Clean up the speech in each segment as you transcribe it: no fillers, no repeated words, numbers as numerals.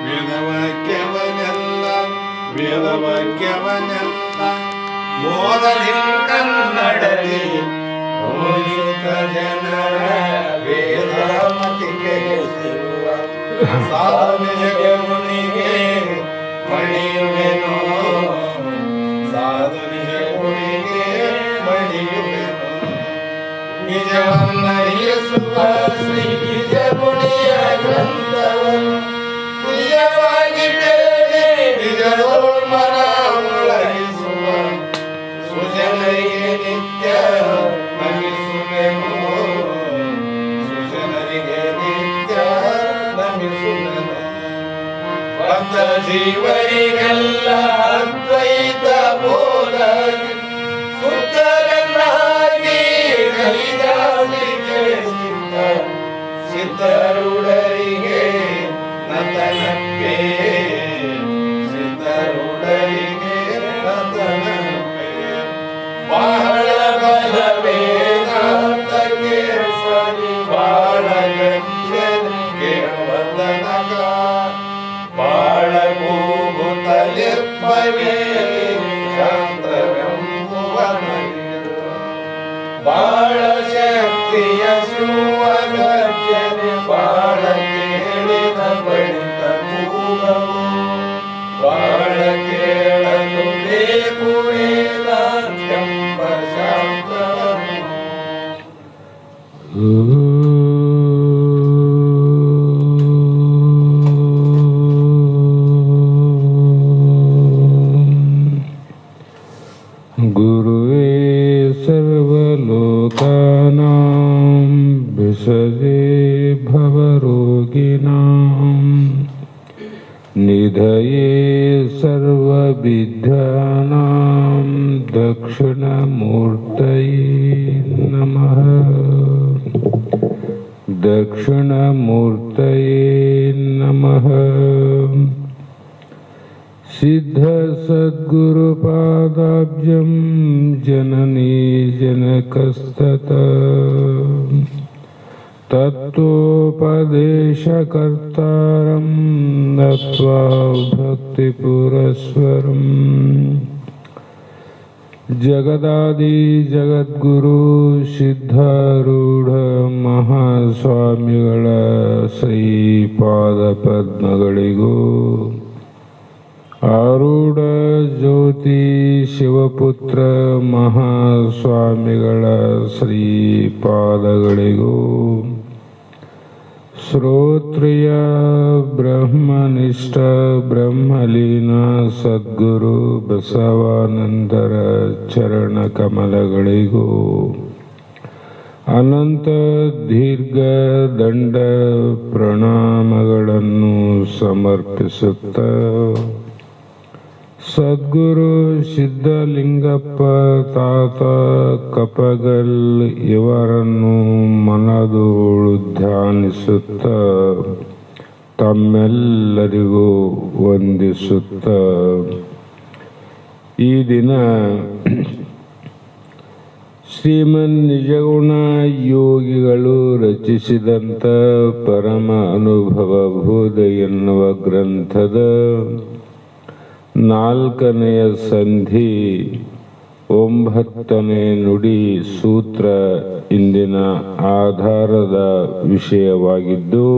ವೇದವಾಕ್ಯವನೆಲ್ಲ ವೇದವಾಕ್ಯವನೆಲ್ಲ ಮೋದರಿ ಕನ್ನಡಲಿ ಹೋಲಿಸುತ್ತ ಜನರ ವೇದಮತಿಗೆ ಸಾಧನೆಗೆ ಮುನಿಗೆ ಮಣಿಯುವೆನೋ ಸಾಧನೆಗೆ ಮುನಿಗೆ ಮಣಿಯುವೆನೋ ನಿಜವನ್ನರಿಸುವ ಶ್ರೀ ನಿಜ ಮುನಿಯ ಗ್ರಂಥವನ್ನು ನಿಜವಾಗಿ ಕೇಳಿ ನಿಜದೋನ್ಮನವೊಳಗಿಸುವ ಸುಜನರಿಗೆ ನಿತ್ಯ ನಮಿಸುವೆನು ಸುಜನರಿಗೆ ನಿತ್ಯ ನಮಿಸುವೆನು ಬಂದ ಜೀವರಿಗೆಲ್ಲ ಅದ್ವೈತ ಬೋಧ ಸುತ್ತರನ್ನಾಗಿ ಕೈದಾಸಿ ತಿಳಿಸಿದ್ದ ಸಿದ್ಧರುಡರಿಗೆ ನತನಪ್ಪೆ ಸಿದ್ಧರುಡರಿಗೆ ನತನಪ್ಪೆ ಬಹಳ ಬಲವೇದಾಂತಕ್ಕೆ ಸರಿ ಬಾಳ ಗಂಜನಿಗೆ ವಂದನಕ ಬಾಳ ಕೂಗುತ್ತಲಿರ್ಪವೇ ಶಾಂತವೆಂಬುವ ಬಾಳ ಶಕ್ತಿಯ ಶಿವಗರ್ಜನೆ ಬಾಳ ಕೇಳಿದ ಬಳಿಕ ಕೂಗವು ಬಾಳ ಕೇಳಲು ಬೇಕು ವೇದಾಂತೆಂಬ ಶಾಸ್ತ್ರವನ್ನು ಗುರುವೇ ಸರ್ವಲೋಕಾನಾಂ ವಿಸಜೆ ಭವರೋಗಿಣಾಂ ನಿಧಯೇ ಸರ್ವವಿದ್ಯಾನಾಂ ದಕ್ಷಿಣಮೂರ್ತಯೇ ನಮಃ ದಕ್ಷಿಣಮೂರ್ತಯೇ ನಮಃ ಸಿದ್ಧ ಸದ್ಗುರುಪಾದಾಬ್ಜಂ ಜನನೀ ಜನಕಸ್ತತ ತತ್ವೋಪದೇಶಕರ್ತಾರಂ ನತ್ವಾ ಭಕ್ತಿಪುರಸ್ವರಂ ಜಗದಾದಿ ಜಗದ್ಗುರು ಸಿದ್ಧಾರೂಢ ಮಹಾಸ್ವಾಮಿಗಳ ಶ್ರೀಪಾದ ಪದ್ಮಗಳಿಗೂ ಆರೂಢ ಜ್ಯೋತಿ ಶಿವಪುತ್ರ ಮಹಾಸ್ವಾಮಿಗಳ ಶ್ರೀಪಾದಗಳಿಗೂ ಶ್ರೋತ್ರಿಯ ಬ್ರಹ್ಮನಿಷ್ಠ ಬ್ರಹ್ಮಲೀನ ಸದ್ಗುರು ಬಸವಾನಂದರ ಚರಣ ಕಮಲಗಳಿಗೂ ಅನಂತ ದೀರ್ಘ ದಂಡ ಪ್ರಣಾಮಗಳನ್ನು ಸಮರ್ಪಿಸುತ್ತ ಸದ್ಗುರು ಸಿದ್ಧಲಿಂಗಪ್ಪ ತಾತ ಕಪಗಲ್ ಇವರನ್ನು ಮನದೋಳು ಧ್ಯಾನಿಸುತ್ತ ತಮ್ಮೆಲ್ಲರಿಗೂ ವಂದಿಸುತ್ತ ಈ ದಿನ ಶ್ರೀಮನ್ ನಿಜಗುಣ ಯೋಗಿಗಳು ರಚಿಸಿದಂಥ ಪರಮ ಅನುಭವ ಬೋಧ ಎನ್ನುವ ಗ್ರಂಥದ 4ನೆಯ ಸಂಧಿ 9ನೇ ನುಡಿ ಸೂತ್ರ ಇಂದಿನ ಆಧಾರದ ವಿಷಯವಾಗಿದ್ದು,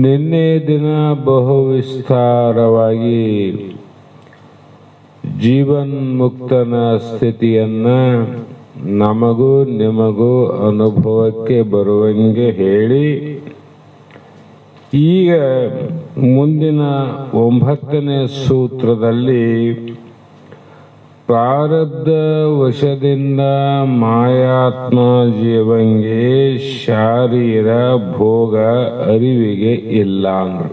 ನಿನ್ನೆ ದಿನ ಬಹು ವಿಸ್ತಾರವಾಗಿ ಜೀವನ್ಮುಕ್ತನ ಸ್ಥಿತಿಯನ್ನು ನಮಗೂ ನಿಮಗೂ ಅನುಭವಕ್ಕೆ ಬರುವಂಗೆ ಹೇಳಿ, ಈಗ ಮುಂದಿನ 9ನೇ ಸೂತ್ರದಲ್ಲಿ ಪ್ರಾರಬ್ಧ ವಶದಿಂದ ಮಾಯಾತ್ಮ ಜೀವಂಗೆ ಶಾರೀರ ಭೋಗ ಅರಿವಿಗೆ ಇಲ್ಲ ಅಂದರು.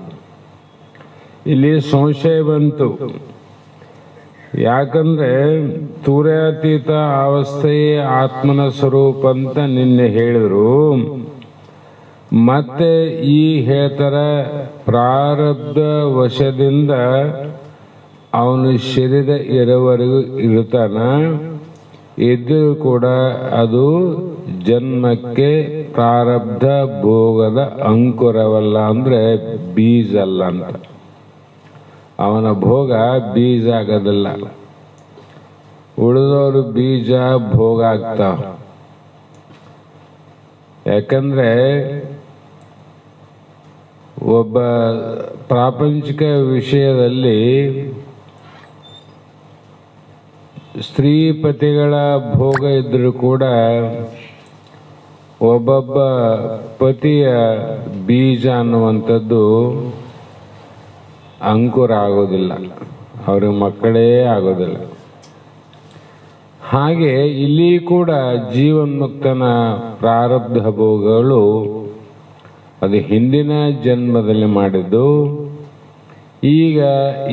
ಇಲ್ಲಿ ಸಂಶಯ ಬಂತು. ಯಾಕಂದ್ರೆ ತುರ್ಯಾತೀತ ಅವಸ್ಥೆಯೇ ಆತ್ಮನ ಸ್ವರೂಪ ಅಂತ ನಿನ್ನೆ ಹೇಳಿದ್ರು. ಮತ್ತೆ ಈ ಹೇಳ್ತಾರ ಪ್ರಾರಬ್ಧ ವಶದಿಂದ ಅವನು ಶರೀರ ಇರೋವರೆಗೂ ಇರ್ತಾನ, ಇದ್ರೂ ಕೂಡ ಅದು ಜನ್ಮಕ್ಕೆ ಪ್ರಾರಬ್ಧ ಭೋಗದ ಅಂಕುರವಲ್ಲ, ಅಂದ್ರೆ ಬೀಜ ಅಲ್ಲ ಅಂತ. ಅವನ ಭೋಗ ಬೀಜ ಆಗೋದಿಲ್ಲ, ಉಳಿದವರು ಬೀಜ ಭೋಗ ಆಗ್ತಾವ. ಯಾಕಂದ್ರೆ ಒಬ್ಬ ಪ್ರಾಪಂಚಿಕ ವಿಷಯದಲ್ಲಿ ಸ್ತ್ರೀಪತಿಗಳ ಭೋಗ ಇದ್ರೂ ಕೂಡ ಒಬ್ಬೊಬ್ಬ ಪತಿಯ ಬೀಜ ಅನ್ನುವಂಥದ್ದು ಅಂಕುರ ಆಗೋದಿಲ್ಲ, ಅವ್ರಿಗೆ ಮಕ್ಕಳೇ ಆಗೋದಿಲ್ಲ. ಹಾಗೆ ಇಲ್ಲಿ ಕೂಡ ಜೀವನ್ಮುಕ್ತನ ಪ್ರಾರಬ್ಧ ಭೋಗಗಳು ಅದು ಹಿಂದಿನ ಜನ್ಮದಲ್ಲಿ ಮಾಡಿದ್ದು. ಈಗ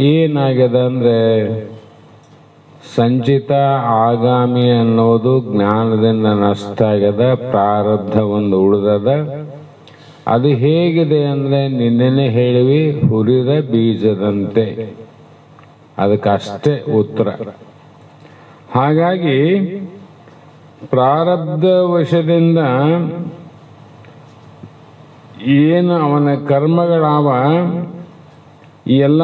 ಏನಾಗ್ಯದ ಅಂದ್ರೆ ಸಂಚಿತ ಆಗಾಮಿ ಅನ್ನೋದು ಜ್ಞಾನದಿಂದ ನಷ್ಟ ಆಗ್ಯದ, ಪ್ರಾರಬ್ಧ ಒಂದು ಉಳಿದದ. ಅದು ಹೇಗಿದೆ ಅಂದ್ರೆ ನಿನ್ನೆನೆ ಹೇಳಿವಿ, ಹುರಿದ ಬೀಜದಂತೆ. ಅದಕ್ಕಷ್ಟೇ ಉತ್ತರ. ಹಾಗಾಗಿ ಪ್ರಾರಬ್ಧ ವಶದಿಂದ ಏನು ಅವನ ಕರ್ಮಗಳಾವ, ಎಲ್ಲ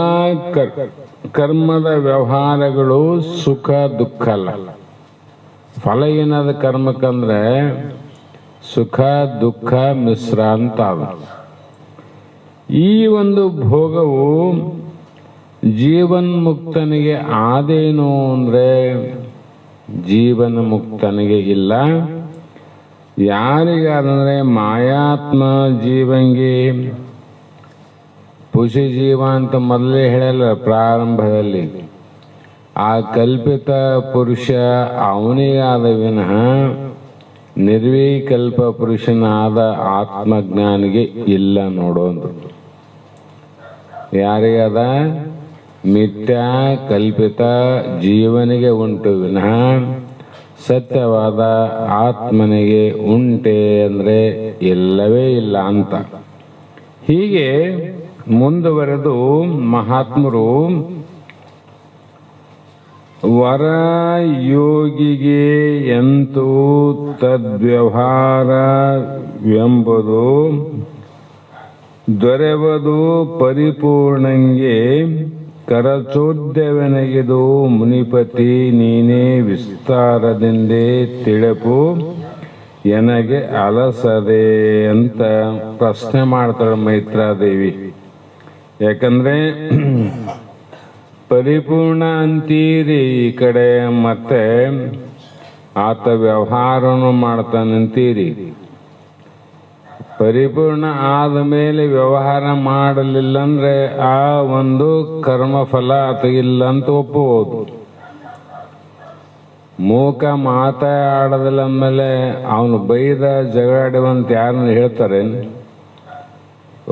ಕರ್ಮದ ವ್ಯವಹಾರಗಳು ಸುಖ ದುಃಖ ಅಲ್ಲ. ಫಲ ಏನಾದ ಕರ್ಮಕ್ಕಂದ್ರೆ ಸುಖ ದುಃಖ ಮಿಶ್ರ ಅಂತ ಅದ. ಈ ಒಂದು ಭೋಗವು ಜೀವನ್ಮುಕ್ತನಿಗೆ ಆದೇನು ಅಂದ್ರೆ ಜೀವನ ಮುಕ್ತನಿಗೆ ಇಲ್ಲ. ಯಾರಿಗಾದಂದ್ರೆ ಮಾಯಾತ್ಮ ಜೀವಂಗೆ ಪುಷಿ ಜೀವ ಅಂತ ಮೊದಲೇ ಹೇಳಲ್ಲ ಪ್ರಾರಂಭದಲ್ಲಿ, ಆ ಕಲ್ಪಿತ ಪುರುಷ ಅವನಿಗಾದ ವಿನಃ ನಿರ್ವಿಕಲ್ಪ ಪುರುಷನಾದ ಆತ್ಮಜ್ಞಾನಿಗೆ ಇಲ್ಲ ನೋಡೋದು. ಯಾರಿಗಾದ ಮಿಥ್ಯಾ ಕಲ್ಪಿತ ಜೀವನಿಗೆ ಉಂಟು ವಿನಃ ಸತ್ಯವಾದ ಆತ್ಮನಿಗೆ ಉಂಟೆ ಅಂದ್ರೆ ಇಲ್ಲವೇ ಇಲ್ಲ ಅಂತ. ಹೀಗೆ ಮುಂದುವರೆದು ಮಹಾತ್ಮರು ವರ ಯೋಗಿಗೆ ಎಂತೂ ತದ್ವ್ಯವಹಾರವೆಂಬುದು ದೊರೆವದು ಪರಿಪೂರ್ಣಂಗೆ ಕರಚೋದ್ಯವನೆಗಿದು ಮುನಿಪತಿ ನೀನೇ ವಿಸ್ತಾರದಿಂದೇ ತಿಳಪು ಎನಗೆ ಅಲಸದೆ ಅಂತ ಪ್ರಶ್ನೆ ಮಾಡ್ತಾಳೆ ಮೈತ್ರಾದೇವಿ. ಯಾಕಂದ್ರೆ ಪರಿಪೂರ್ಣ ಅಂತೀರಿ ಈ ಕಡೆ, ಮತ್ತೆ ಆತ ವ್ಯವಹಾರನು ಮಾಡ್ತಾನಂತೀರಿ. ಪರಿಪೂರ್ಣ ಆದ ಮೇಲೆ ವ್ಯವಹಾರ ಮಾಡಲಿಲ್ಲ ಅಂದ್ರೆ ಆ ಒಂದು ಕರ್ಮಫಲ ಆತಗಿಲ್ಲ ಅಂತ ಒಪ್ಪಬಹುದು. ಮೂಕ ಮಾತಾಡೋದಿಲ್ಲ ಅಂದಮೇಲೆ ಅವನು ಬೈದ ಜಗಳಾಡುವಂತ ಯಾರನ್ನ ಹೇಳ್ತಾರೆ?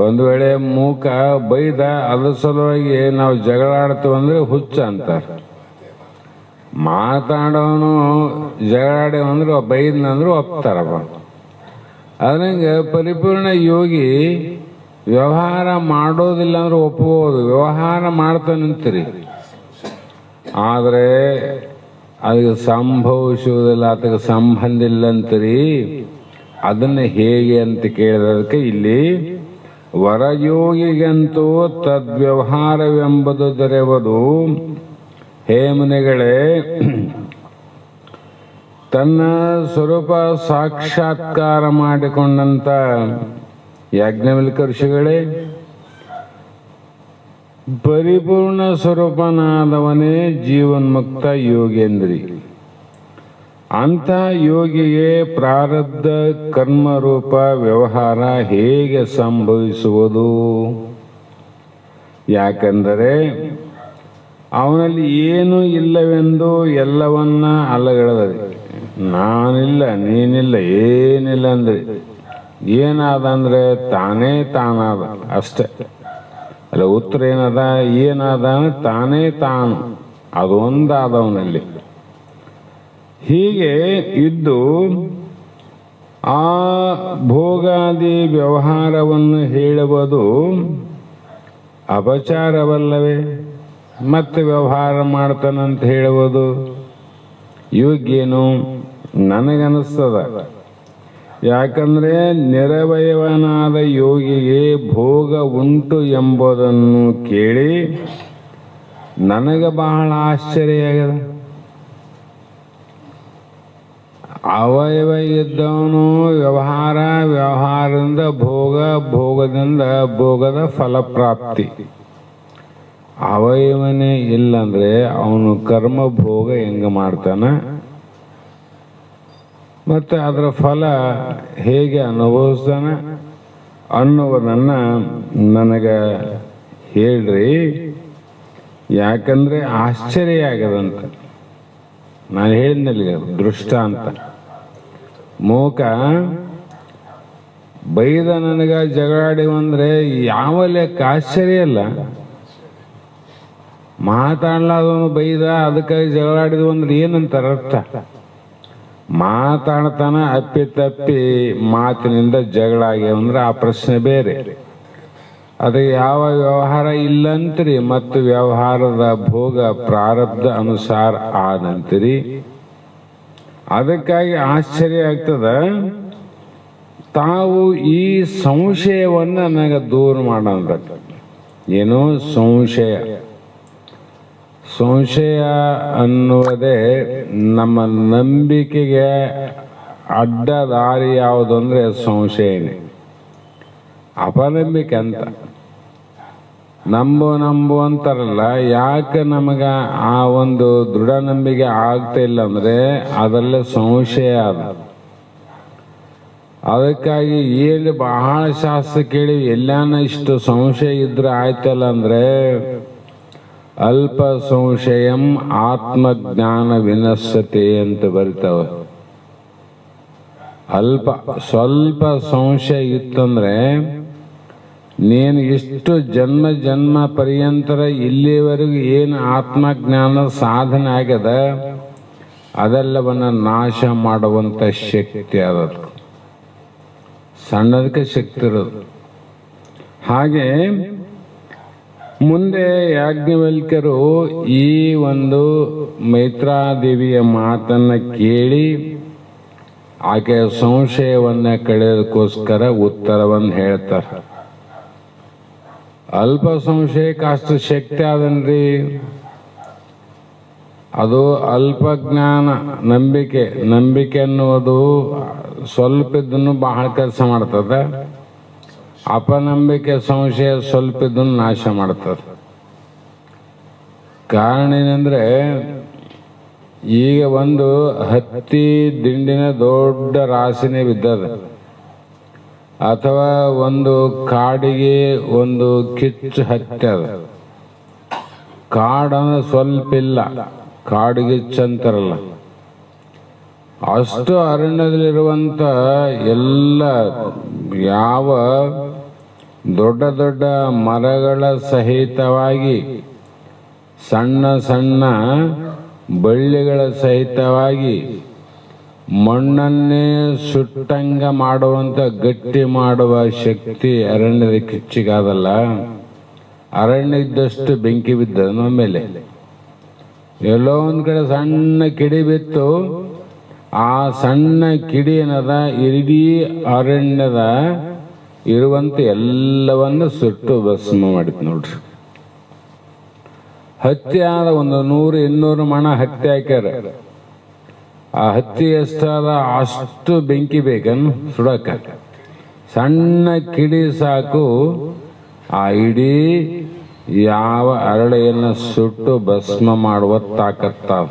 ಒಂದು ವೇಳೆ ಮೂಕ ಬೈದ ಅದ್ರ ಸಲುವಾಗಿ ನಾವು ಜಗಳಾಡ್ತೀವಿ ಅಂದ್ರೆ ಹುಚ್ಚ ಅಂತಾರೆ. ಮಾತಾಡೋನು ಜಗಳಾಡೇವಂದ್ರೆ ಬೈದ್ನಂದ್ರು ಒಪ್ತಾರಪ್ಪ. ಅದ್ರಂಗೆ ಪರಿಪೂರ್ಣ ಯೋಗಿ ವ್ಯವಹಾರ ಮಾಡೋದಿಲ್ಲ ಅಂದ್ರೆ ಒಪ್ಪಬಹುದು, ವ್ಯವಹಾರ ಮಾಡ್ತಾ ನಿಂತೀರಿ. ಆದರೆ ಅದಕ್ಕೆ ಸಂಭವಿಸುವುದಿಲ್ಲ, ಅದಕ್ಕೆ ಸಂಬಂಧ ಇಲ್ಲ ಅಂತೀರಿ. ಅದನ್ನ ಹೇಗೆ ಅಂತ ಕೇಳಿದಕ್ಕೆ ಇಲ್ಲಿ ವರಯೋಗಿಗಂತೂ ತದ್ವ್ಯವಹಾರವೆಂಬುದು ದೊರೆಯುವುದು. ಹೇ ಮುನಿಗಳೇ, ತನ್ನ ಸ್ವರೂಪ ಸಾಕ್ಷಾತ್ಕಾರ ಮಾಡಿಕೊಂಡಂತ ಯಾಜ್ಞವಲ್ಕ ಋಷಿಗಳೇ, ಪರಿಪೂರ್ಣ ಸ್ವರೂಪನಾದವನೇ ಜೀವನ್ಮುಕ್ತ ಯೋಗೇಂದ್ರಿ. ಅಂಥ ಯೋಗಿಗೆ ಪ್ರಾರಬ್ಧ ಕರ್ಮರೂಪ ವ್ಯವಹಾರ ಹೇಗೆ ಸಂಭವಿಸುವುದು? ಯಾಕೆಂದರೆ ಅವನಲ್ಲಿ ಏನೂ ಇಲ್ಲವೆಂದು ಎಲ್ಲವನ್ನ ಅಲ್ಲಗಳೆದರೆ, ನಾನಿಲ್ಲ ನೀನಿಲ್ಲ ಏನಿಲ್ಲ ಅಂದ್ರೆ ಏನಾದ ಅಂದ್ರೆ ತಾನೇ ತಾನಾದ ಅಷ್ಟೆ. ಅಲ್ಲ, ಉತ್ತರ ಏನದ? ಏನಾದ ತಾನೇ ತಾನು, ಅದೊಂದಾದವನಲ್ಲಿ. ಹೀಗೆ ಇದ್ದು ಆ ಭೋಗಾದಿ ವ್ಯವಹಾರವನ್ನು ಹೇಳುವುದು ಅಪಚಾರವಲ್ಲವೇ? ಮತ್ತೆ ವ್ಯವಹಾರ ಮಾಡ್ತಾನಂತ ಹೇಳುವುದು ಇವಕ್ಕೇನು ನನಗನ್ನಿಸ್ತದ. ಯಾಕಂದ್ರೆ ನಿರವಯವನಾದ ಯೋಗಿಗೆ ಭೋಗ ಉಂಟು ಎಂಬುದನ್ನು ಕೇಳಿ ನನಗೆ ಬಹಳ ಆಶ್ಚರ್ಯ ಆಗ್ಯದ. ಅವಯವ ಇದ್ದವನು ವ್ಯವಹಾರದಿಂದ ಭೋಗ, ಭೋಗದಿಂದ ಭೋಗದ ಫಲಪ್ರಾಪ್ತಿ. ಅವಯವನೇ ಇಲ್ಲಂದ್ರೆ ಅವನು ಕರ್ಮ ಭೋಗ ಹೆಂಗ ಮಾಡ್ತಾನ, ಮತ್ತೆ ಅದರ ಫಲ ಹೇಗೆ ಅನುಭವಿಸ್ತಾನ ಅನ್ನುವುದನ್ನ ನನಗೆ ಹೇಳ್ರಿ. ಯಾಕಂದ್ರೆ ಆಶ್ಚರ್ಯ ಆಗದಂತ ನಾನು ಹೇಳಿದ್ನಲ್ಲಿ ದೃಷ್ಟ ಅಂತ. ಮೂಕ ಬೈದ ನನಗ ಜಗಳಾಡಿವಂದ್ರೆ ಯಾವ ಲೆಕ್ಕ ಆಶ್ಚರ್ಯ ಇಲ್ಲ. ಮಾತಾಡ್ಲಾದವನು ಬೈದ ಅದಕ್ಕಾಗಿ ಜಗಳಾಡಿದ್ವು ಅಂದ್ರೆ ಏನಂತಾರ ಅರ್ಥ? ಮಾತಾಡ್ತಾನ ಅಪ್ಪಿ ತಪ್ಪಿ ಮಾತಿನಿಂದ ಜಗಳ ಆಗ್ಯಾವಂದ್ರೆ ಆ ಪ್ರಶ್ನೆ ಬೇರೆ. ಅದು ಯಾವ ವ್ಯವಹಾರ ಇಲ್ಲಂತ್ರಿ, ಮತ್ತು ವ್ಯವಹಾರದ ಭೋಗ ಪ್ರಾರಬ್ಧ ಅನುಸಾರ ಆದಂತಿರಿ. ಅದಕ್ಕಾಗಿ ಆಶ್ಚರ್ಯ ಆಗ್ತದ. ತಾವು ಈ ಸಂಶಯವನ್ನ ನನಗೆ ದೂರ ಮಾಡೋದ. ಏನು ಸಂಶಯ? ಸಂಶಯ ಅನ್ನುವುದೇ ನಮ್ಮ ನಂಬಿಕೆಗೆ ಅಡ್ಡ ದಾರಿ ಯಾವುದು ಅಂದ್ರೆ ಸಂಶಯನೇ. ಅಪನಂಬಿಕೆ ಅಂತ ನಂಬು ಅಂತಾರಲ್ಲ. ಯಾಕೆ ನಮಗ ಆ ಒಂದು ದೃಢ ನಂಬಿಕೆ ಆಗ್ತಾ ಇಲ್ಲ ಅಂದ್ರೆ ಅದರಲ್ಲೇ ಸಂಶಯ ಅದ. ಅದಕ್ಕಾಗಿ ಏನು ಬಹಳ ಶಾಸ್ತ್ರ ಕೇಳಿ ಎಲ್ಲಾನ ಇಷ್ಟು ಸಂಶಯ ಇದ್ರೆ ಆಯ್ತಲ್ಲ ಅಂದ್ರೆ ಅಲ್ಪ ಸಂಶಯಂ ಆತ್ಮಜ್ಞಾನ ವಿನಶ್ಯತೆ ಅಂತ ಬರಿತಾವ. ಸ್ವಲ್ಪ ಸಂಶಯ ಇತ್ತಂದ್ರೆ ನೀನು ಇಷ್ಟು ಜನ್ಮ ಪರ್ಯಂತರ ಇಲ್ಲಿವರೆಗೂ ಏನು ಆತ್ಮಜ್ಞಾನ ಸಾಧನೆ ಆಗ್ಯದ ಅದೆಲ್ಲವನ್ನ ನಾಶ ಮಾಡುವಂತ ಶಕ್ತಿ ಅದ. ಸಣ್ಣದಕ್ಕೆ ಶಕ್ತಿ ಇರೋದು. ಹಾಗೆ ಮುಂದೆ ಯಾಜ್ಞವಲ್ಕ್ಯರು ಈ ಒಂದು ಮೈತ್ರಾದೇವಿಯ ಮಾತನ್ನ ಕೇಳಿ ಆಕೆಯ ಸಂಶಯವನ್ನ ಕಳೆಯೋದಕ್ಕೋಸ್ಕರ ಉತ್ತರವನ್ನು ಹೇಳ್ತಾರೆ. ಅಲ್ಪ ಸಂಶಯಕ್ಕೆ ಅಷ್ಟು ಶಕ್ತಿ ಅದನ್ರಿ. ಅದು ಅಲ್ಪ ಜ್ಞಾನ, ನಂಬಿಕೆ ಅನ್ನುವುದು ಸ್ವಲ್ಪ ಇದ್ದನ್ನು ಬಹಳ ಕೆಲಸ ಮಾಡ್ತದೆ. ಅಪನಂಬಿಕೆ ಸಂಶಯ ಸ್ವಲ್ಪ ಇದನ್ನು ನಾಶ ಮಾಡ್ತದೆ. ಕಾರಣ ಏನಂದ್ರೆ ಈಗ ಒಂದು ಹತ್ತಿ ದಿಂಡಿನ ದೊಡ್ಡ ರಾಶಿನೇ ಬಿದ್ದದ, ಅಥವಾ ಒಂದು ಕಾಡಿಗೆ ಒಂದು ಕಿಚ್ಚು ಹತ್ಯದ. ಕಾಡಂದ್ರೆ ಸ್ವಲ್ಪ ಇಲ್ಲ, ಕಾಡಿಗಿಚ್ಚಂತಾರಲ್ಲ, ಅಷ್ಟು ಅರಣ್ಯದಲ್ಲಿರುವಂತ ಎಲ್ಲ ಯಾವ ದೊಡ್ಡ ಮರಗಳ ಸಹಿತವಾಗಿ ಸಣ್ಣ ಬಳ್ಳಿಗಳ ಸಹಿತವಾಗಿ ಮಣ್ಣನ್ನೇ ಸುಟ್ಟಂಗ ಮಾಡುವಂತ ಗಟ್ಟಿ ಮಾಡುವ ಶಕ್ತಿ ಅರಣ್ಯದ ಕಿಚ್ಚಿಗಾದಲ್ಲ. ಅರಣ್ಯ ಇದ್ದಷ್ಟು ಬೆಂಕಿ ಬಿದ್ದದ ನಮ್ಮ ಮೇಲೆ. ಎಲ್ಲೋ ಒಂದ್ ಕಡೆ ಸಣ್ಣ ಕಿಡಿ ಬಿತ್ತು, ಆ ಸಣ್ಣ ಕಿಡಿ ಏನದ ಇಡೀ ಅರಣ್ಯದ ಇರುವಂತ ಎಲ್ಲವನ್ನ ಸುಟ್ಟು ಭಸ್ಮ ಮಾಡಿತ್ತು ನೋಡ್ರಿ. ಹತ್ತಿ ಆದ ಒಂದು 100-200 ಮಣ ಹತ್ತಿ ಹಾಕ್ಯಾರ. ಆ ಹತ್ತಿ ಎಷ್ಟಾದ ಅಷ್ಟು ಬೆಂಕಿ ಬೇಕನ್ನು ಸುಡಕ. ಸಣ್ಣ ಕಿಡಿ ಸಾಕು ಆ ಇಡೀ ಯಾವ ಅರಳೆಯನ್ನು ಸುಟ್ಟು ಭಸ್ಮ ಮಾಡುವ ತಾಕತ್ತಾದ.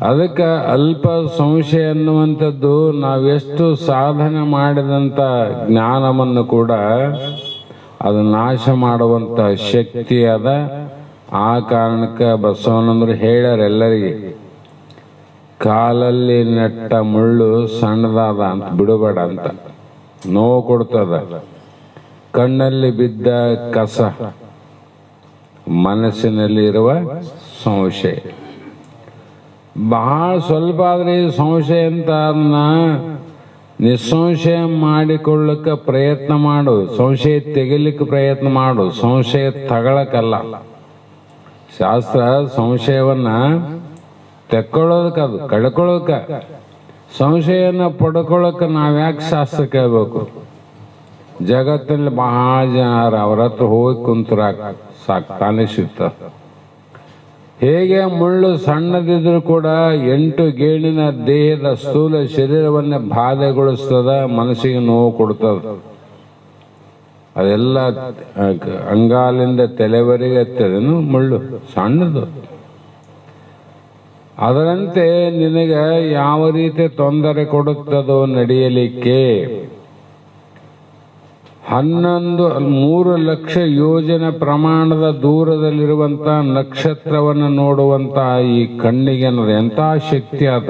ಅದಕ್ಕೆ ಅಲ್ಪ ಸಂಶಯ ಅನ್ನುವಂಥದ್ದು ನಾವೆಷ್ಟು ಸಾಧನೆ ಮಾಡಿದಂಥ ಜ್ಞಾನವನ್ನು ಕೂಡ ಅದು ನಾಶ ಮಾಡುವಂಥ ಶಕ್ತಿ ಅದ. ಆ ಕಾರಣಕ್ಕೆ ಬಸವಣ್ಣಂದ್ರು ಹೇಳ್ಯಾರ ಎಲ್ಲರಿಗೆ, ಕಾಲಲ್ಲಿ ನೆಟ್ಟ ಮುಳ್ಳು ಸಣ್ಣದಾದ ಅಂತ ಬಿಡಬೇಡ ಅಂತ. ನೋವು ಕೊಡ್ತದ. ಕಣ್ಣಲ್ಲಿ ಬಿದ್ದ ಕಸ, ಮನಸ್ಸಿನಲ್ಲಿ ಇರುವ ಸಂಶಯ ಬಹಳ ಸ್ವಲ್ಪ ಆದ್ರೆ ಸಂಶಯ ಅಂತ ಅದನ್ನ ನಿಸ್ಸಂಶಯ ಮಾಡಿಕೊಳ್ಳಕ್ಕೆ ಪ್ರಯತ್ನ ಮಾಡು. ಸಂಶಯ ತೆಗಿಲಿಕ್ಕೆ ಪ್ರಯತ್ನ ಮಾಡು, ಸಂಶಯ ತಗೊಳಕಲ್ಲ. ಶಾಸ್ತ್ರ ಸಂಶಯವನ್ನ ತೆಕ್ಕೊಳ್ಳೋದಕ್ಕೆ, ಅದು ಕಳ್ಕೊಳ್ಳೋಕೆ. ಸಂಶಯನ ಪಡ್ಕೊಳ್ಳೋಕೆ ನಾವ್ಯಾಕೆ ಶಾಸ್ತ್ರ ಕೇಳಬೇಕು? ಜಗತ್ತಲ್ಲಿ ಬಹಳ ಜನ ಅವ್ರ ಹತ್ರ ಹೋಗಿ ಕುಂತ್ರ ಸಾಕು, ತಾನೇ ಸಿಗ್ತದೆ. ಹೇಗೆ ಮುಳ್ಳು ಸಣ್ಣದಿದ್ರು ಕೂಡ 8 ಗೇಣಿನ ದೇಹದ ಸ್ಥೂಲ ಶರೀರವನ್ನೇ ಬಾಧೆಗೊಳಿಸ್ತದ, ಮನಸ್ಸಿಗೆ ನೋವು ಕೊಡ್ತದ. ಅದೆಲ್ಲ ಅಂಗಾಲಿಂದ ತಲೆವರೆಗೆ ಎತ್ತದೇನು ಮುಳ್ಳು ಸಣ್ಣದು. ಅದರಂತೆ ನಿನಗೆ ಯಾವ ರೀತಿ ತೊಂದರೆ ಕೊಡುತ್ತದೋ ನಡೆಯಲಿಕ್ಕೆ 3 ಲಕ್ಷ ಯೋಜನೆ ಪ್ರಮಾಣದ ದೂರದಲ್ಲಿರುವಂತ ನಕ್ಷತ್ರವನ್ನು ನೋಡುವಂತ ಈ ಕಣ್ಣಿಗೆ ಎಂಥ ಶಕ್ತಿ ಅದ,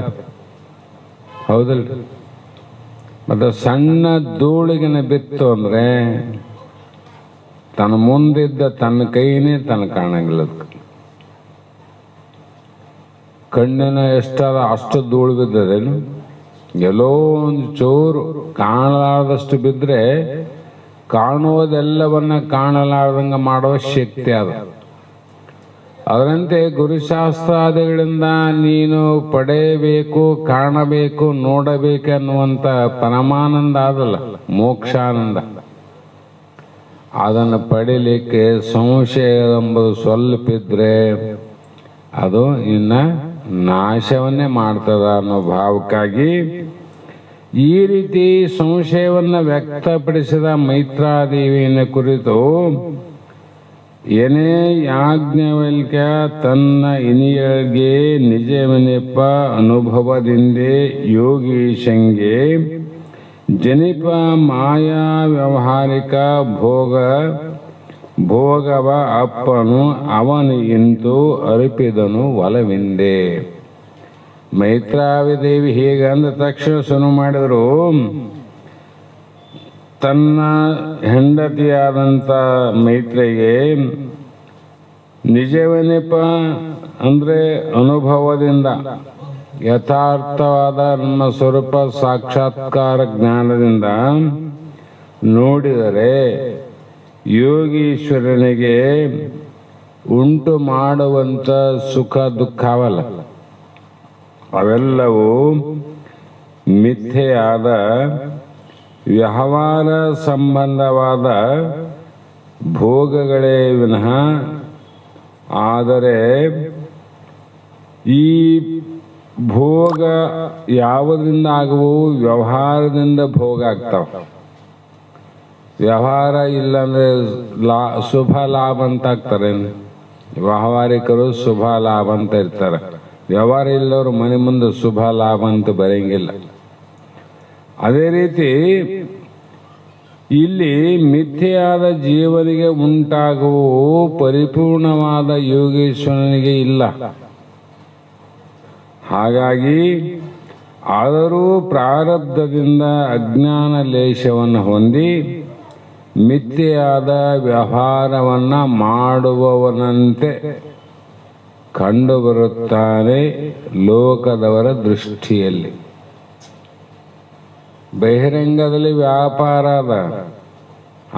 ಹೌದಲ್ರಿ? ಮತ್ತೆ ಸಣ್ಣ ಧೂಳಿಗೆನ ಬಿತ್ತು ಅಂದ್ರೆ ತನ್ನ ಮುಂದಿದ್ದ ತನ್ನ ಕೈನೇ ತನ್ನ ಕಾಣಂಗಿಲ್ಲ. ಕಣ್ಣಿನ ಎಷ್ಟದ ಅಷ್ಟು ಧೂಳು ಬಿದ್ದದೇನು? ಎಲ್ಲೋ ಒಂದು ಚೂರು ಕಾಣಲಾರದಷ್ಟು ಬಿದ್ದರೆ ಕಾಣುವುದೆಲ್ಲವನ್ನ ಕಾಣಲಾರ್ದಂಗ ಮಾಡುವ ಶಕ್ತಿ ಅದ. ಅದರಂತೆ ಗುರುಶಾಸ್ತ್ರಾದಿಗಳಿಂದ ನೀನು ಪಡೆಯಬೇಕು, ಕಾಣಬೇಕು, ನೋಡಬೇಕು ಅನ್ನುವಂಥ ಪರಮಾನಂದ ಅದಲ್ಲ, ಮೋಕ್ಷಾನಂದ. ಅದನ್ನು ಪಡೀಲಿಕ್ಕೆ ಸಂಶಯ ಎಂಬುದು ಸ್ವಲ್ಪ ಇದ್ರೆ ಅದು ಇನ್ನ ನಾಶವನ್ನೇ ಮಾಡ್ತದ ಅನ್ನೋ ಭಾವಕ್ಕಾಗಿ ಈ ರೀತಿ ಸಂಶಯವನ್ನು ವ್ಯಕ್ತಪಡಿಸಿದ ಮೈತ್ರಾದೇವಿಯನ್ನು ಕುರಿತು ಏನೇ ಯಾಜ್ಞವಲ್ಕ್ಯ ತನ್ನ ಇನಿಯಳ್ಗೆ ನಿಜವನೆಪ್ಪ ಅನುಭವದಿಂದೇ ಯೋಗೀಶಂಗೆ ಜನಿಪ ಮಾಯಾ ವ್ಯವಹಾರಿಕ ಭೋಗವ ಅಪ್ಪನು ಅವನು ಇಂತು ಅರಿಪಿದನು ಒಲವಿಂದೆ. ಮೈತ್ರಾದೇವಿ ಹೀಗೆ ಅಂದ ತಕ್ಷಣ ಶುರು ಮಾಡಿದ್ರು. ತನ್ನ ಹೆಂಡತಿಯಾದಂಥ ಮೈತ್ರಿಗೆ ನಿಜವನೆಪ ಅಂದ್ರೆ ಅನುಭವದಿಂದ, ಯಥಾರ್ಥವಾದ ನಮ್ಮ ಸ್ವರೂಪ ಸಾಕ್ಷಾತ್ಕಾರ ಜ್ಞಾನದಿಂದ ನೋಡಿದರೆ ಯೋಗೀಶ್ವರನಿಗೆ ಉಂಟು ಮಾಡುವಂಥ ಸುಖ ದುಃಖವಲ್ಲ, ಅವೆಲ್ಲವೂ ಮಿಥ್ಯೆಯಾದ ವ್ಯವಹಾರ ಸಂಬಂಧವಾದ ಭೋಗಗಳೇ ವಿನಃ. ಆದರೆ ಈ ಭೋಗ ಯಾವುದರಿಂದ ಆಗುವು? ವ್ಯವಹಾರದಿಂದ ಭೋಗ ಆಗ್ತಾವ. ವ್ಯವಹಾರ ಇಲ್ಲಾಂದ್ರೆ ಶುಭ ಲಾಭ ಅಂತ ಆಗ್ತಾರೆ. ವ್ಯಾವಹಾರಿಕರು ಶುಭ ಲಾಭ ಅಂತ ಇರ್ತಾರೆ. ವ್ಯವಹಾರ ಇಲ್ಲವರು ಮನೆ ಮುಂದೆ ಶುಭ ಲಾಭ ಅಂತ ಬರೆಯಂಗಿಲ್ಲ. ಅದೇ ರೀತಿ ಇಲ್ಲಿ ಮಿಥ್ಯೆಯಾದ ಜೀವನಿಗೆ ಉಂಟಾಗುವ ಪರಿಪೂರ್ಣವಾದ ಯೋಗೇಶ್ವರನಿಗೆ ಇಲ್ಲ. ಹಾಗಾಗಿ ಆದರೂ ಪ್ರಾರಬ್ಧದಿಂದ ಅಜ್ಞಾನ ಲೇಷವನ್ನು ಹೊಂದಿ ಮಿಥ್ಯೆಯಾದ ವ್ಯವಹಾರವನ್ನ ಮಾಡುವವನಂತೆ ಕಂಡುಬರುತ್ತಾನೆ ಲೋಕದವರ ದೃಷ್ಟಿಯಲ್ಲಿ. ಬಹಿರಂಗದಲ್ಲಿ ವ್ಯಾಪಾರ ಅದ,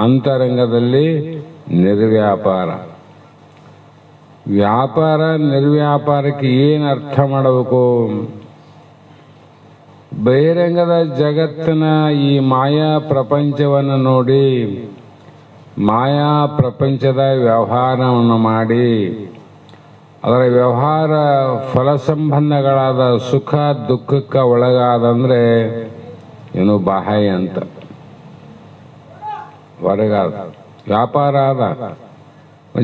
ಅಂತರಂಗದಲ್ಲಿ ನಿರ್ವ್ಯಾಪಾರ. ವ್ಯಾಪಾರ ನಿರ್ವ್ಯಾಪಾರಕ್ಕೆ ಏನು ಅರ್ಥ ಮಾಡಬೇಕು? ಬಹಿರಂಗದ ಜಗತ್ತಿನ ಈ ಮಾಯಾ ಪ್ರಪಂಚವನ್ನು ನೋಡಿ ಮಾಯಾ ಪ್ರಪಂಚದ ವ್ಯವಹಾರವನ್ನು ಮಾಡಿ ಅದರ ವ್ಯವಹಾರ ಫಲ ಸಂಬಂಧಗಳಾದ ಸುಖ ದುಃಖಕ್ಕೆ ಒಳಗಾದಂದ್ರೆ ಏನು ಬಾಹ್ಯ ಅಂತ ಹೊರಗಾದ ವ್ಯಾಪಾರ ಆದ.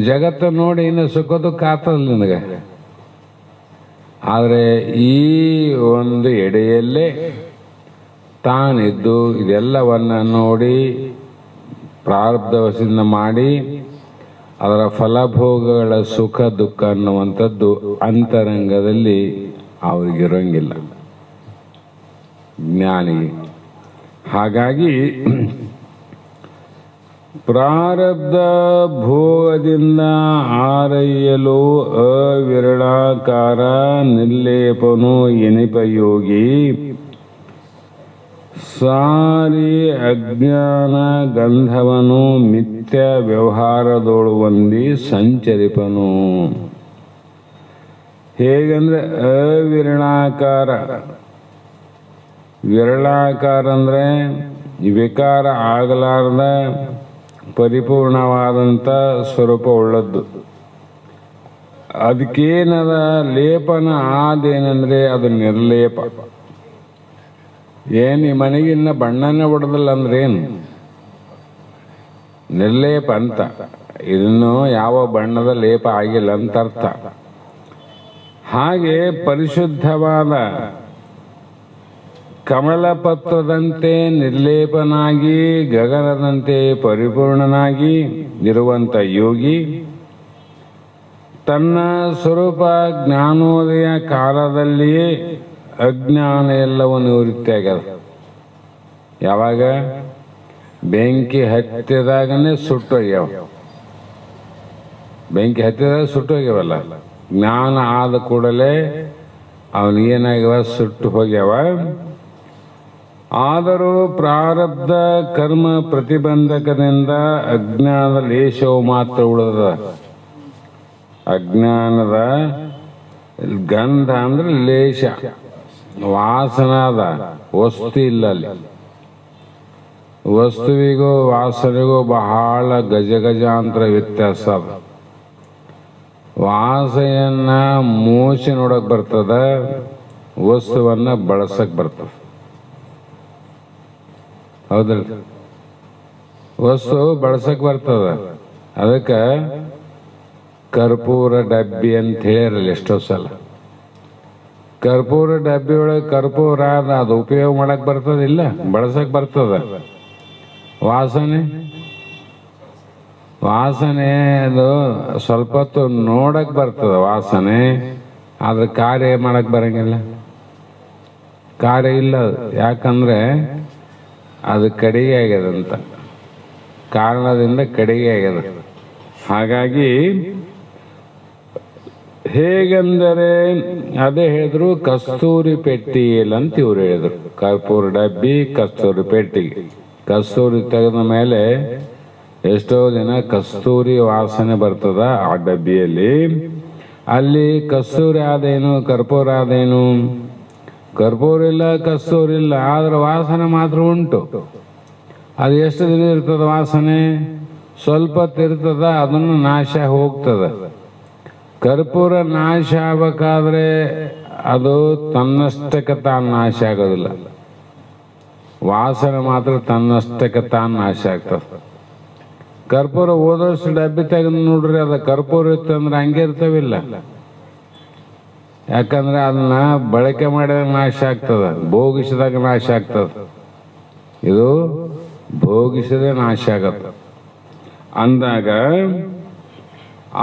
ಜಗತ್ತು ನೋಡಿ ಇನ್ನು ಸುಖ ದುಃಖ ಆಗ್ತದಲ್ಲ ನಿನಗೆ. ಆದರೆ ಈ ಒಂದು ಎಡೆಯಲ್ಲೇ ತಾನಿದ್ದು ಇದೆಲ್ಲವನ್ನ ನೋಡಿ ಪ್ರಾರಬ್ಧವಶದಿಂದ ಮಾಡಿ ಅದರ ಫಲಭೋಗಗಳ ಸುಖ ದುಃಖ ಅನ್ನುವಂಥದ್ದು ಅಂತರಂಗದಲ್ಲಿ ಅವರಿಗಿರಂಗಿಲ್ಲ ಜ್ಞಾನಿಗೆ. ಹಾಗಾಗಿ ಪ್ರಾರಬ್ಧ ಭೋಗದಿಂದ ಆರೈಯಲು ಅವಿರಳಾಕಾರ ನಿರ್ಲೇಪನು ಎನಿಪ ಯೋಗಿ ಸಾರಿ ಅಜ್ಞಾನ ಗಂಧವನು ಮಿಥ್ಯ ವ್ಯವಹಾರದೋಳು ಒಂದಿ ಸಂಚರಿಪನು. ಹೇಗಂದ್ರೆ ಅವಿರಳಾಕಾರ. ವಿರಳಾಕಾರ ಅಂದರೆ ವಿಕಾರ ಆಗಲಾರದ ಪರಿಪೂರ್ಣವಾದಂಥ ಸ್ವರೂಪ ಉಳ್ಳದ್ದು. ಅದಕ್ಕೇನದ ಲೇಪನ ಆದೇನೆಂದರೆ ಅದು ನಿರ್ಲೇಪ. ಏನು ಈ ಮನೆಗೆ ಇನ್ನ ಬಣ್ಣನೇ ಹೊಡೆದಿಲ್ಲ ಅಂದ್ರೆ ಏನು? ನಿರ್ಲೇಪ ಅಂತ. ಇದನ್ನು ಯಾವ ಬಣ್ಣದ ಲೇಪ ಆಗಿಲ್ಲ ಅಂತ ಅರ್ಥ. ಹಾಗೆ ಪರಿಶುದ್ಧವಾದ ಕಮಲಪತ್ರದಂತೆ ನಿರ್ಲೇಪನಾಗಿ ಗಗನದಂತೆ ಪರಿಪೂರ್ಣನಾಗಿ ಇರುವಂಥ ಯೋಗಿ ತನ್ನ ಸ್ವರೂಪ ಜ್ಞಾನೋದಯ ಕಾಲದಲ್ಲಿಯೇ ಅಜ್ಞಾನ ಎಲ್ಲವೂ ನಿವೃತ್ತಿಯಾಗ್ಯದ. ಯಾವಾಗ? ಬೆಂಕಿ ಹತ್ತಿದಾಗನೇ ಸುಟ್ಟೋಗ್ಯಾವ. ಬೆಂಕಿ ಹತ್ತಿದಾಗ ಸುಟ್ಟೋಗ್ಯಾವಲ್ಲ. ಜ್ಞಾನ ಆದ ಕೂಡಲೇ ಅವನಿಗೇನಾಗ್ಯವ? ಸುಟ್ಟು ಹೋಗ್ಯಾವ. ಆದರೂ ಪ್ರಾರಬ್ಧ ಕರ್ಮ ಪ್ರತಿಬಂಧಕದಿಂದ ಅಜ್ಞಾನದ ಲೇಷವು ಮಾತ್ರ ಉಳಿದ. ಅಜ್ಞಾನದ ಗಂಧ ಅಂದ್ರೆ ಲೇಷ, ವಾಸನಾದ ವಸ್ತು ಇಲ್ಲ ಅಲ್ಲಿ. ವಸ್ತುವಿಗೂ ವಾಸನೆಗೂ ಬಹಳ ಗಜಗಜಾಂತರ ವ್ಯತ್ಯಾಸ ಅದ. ವಾಸನೆಯನ್ನ ಮೋಸಿ ನೋಡಕ್ ಬರ್ತದ, ವಸ್ತುವನ್ನ ಬಳಸಕ್ ಬರ್ತದ. ಹೌದಲ್ಲ? ವಸ್ತು ಬಳಸಕ್ ಬರ್ತದ. ಅದಕ್ಕೆ ಕರ್ಪೂರ ಡಬ್ಬಿ ಅಂತ ಹೇಳಿರಲ್ಲ ಎಷ್ಟೋ ಸಲ. ಕರ್ಪೂರ ಡಬ್ಬಿ ಒಳಗೆ ಕರ್ಪೂರ ಅದು ಉಪಯೋಗ ಮಾಡಕ್ ಬರ್ತದಿಲ್ಲ, ಬಳಸಕ್ ಬರ್ತದ. ವಾಸನೆ ಅದು ಸ್ವಲ್ಪ ಹೊತ್ತು ನೋಡಕ್ ಬರ್ತದ ವಾಸನೆ, ಆದ್ರೆ ಕಾರ್ಯ ಮಾಡಕ್ ಬರಂಗಿಲ್ಲ. ಕಾರ್ಯ ಇಲ್ಲ. ಯಾಕಂದ್ರೆ ಅದು ಕಡಿಗೆ ಆಗ್ಯದಂತ ಕಾರಣದಿಂದ ಕಡಿಗೆ ಆಗ್ಯದ. ಹಾಗಾಗಿ ಹೇಗೆಂದರೆ ಅದೇ ಹೇಳಿದ್ರು ಕಸ್ತೂರಿ ಪೆಟ್ಟಿ ಇಲ್ಲ ಅಂತ ಇವ್ರು ಹೇಳಿದ್ರು. ಕರ್ಪೂರ ಡಬ್ಬಿ, ಕಸ್ತೂರಿ ಪೆಟ್ಟಿ. ಕಸ್ತೂರಿ ತೆಗೆದ ಮೇಲೆ ಎಷ್ಟೋ ದಿನ ಕಸ್ತೂರಿ ವಾಸನೆ ಬರ್ತದ ಆ ಡಬ್ಬಿಯಲ್ಲಿ. ಅಲ್ಲಿ ಕಸ್ತೂರಿ ಆದೇನು, ಕರ್ಪೂರ ಆದೇನು? ಕರ್ಪೂರ ಇಲ್ಲ, ಕಸ್ತೂರಿ ಇಲ್ಲ, ಆದ್ರೆ ವಾಸನೆ ಮಾತ್ರ ಉಂಟು. ಅದು ಎಷ್ಟು ದಿನ ಇರ್ತದ ವಾಸನೆ? ಸ್ವಲ್ಪ ಇರ್ತದ, ಅದನ್ನು ನಾಶ ಹೋಗ್ತದ. ಕರ್ಪೂರ ನಾಶ ಆಗ್ಬೇಕಾದ್ರೆ ಅದು ತನ್ನಷ್ಟಕ್ಕೆ ತಾನು ನಾಶ ಆಗೋದಿಲ್ಲ. ವಾಸನೆ ಮಾತ್ರ ತನ್ನಷ್ಟಕ್ಕೆ ತಾನು ನಾಶ ಆಗ್ತದೆ. ಕರ್ಪೂರ ಹೋದಷ್ಟು ಡಬ್ಬಿ ತೆಗೆದು ನೋಡ್ರಿ, ಅದು ಕರ್ಪೂರ ಇತ್ತಂದ್ರೆ ಹಂಗೆ ಇರ್ತವಿಲ್ಲ. ಯಾಕಂದ್ರೆ ಅದನ್ನ ಬಳಕೆ ಮಾಡಿದಾಗ ನಾಶ ಆಗ್ತದ, ಭೋಗಿಸಿದಾಗ ನಾಶ ಆಗ್ತದ. ಇದು ಭೋಗಿಸದೆ ನಾಶ ಆಗತ್ತ ಅಂದಾಗ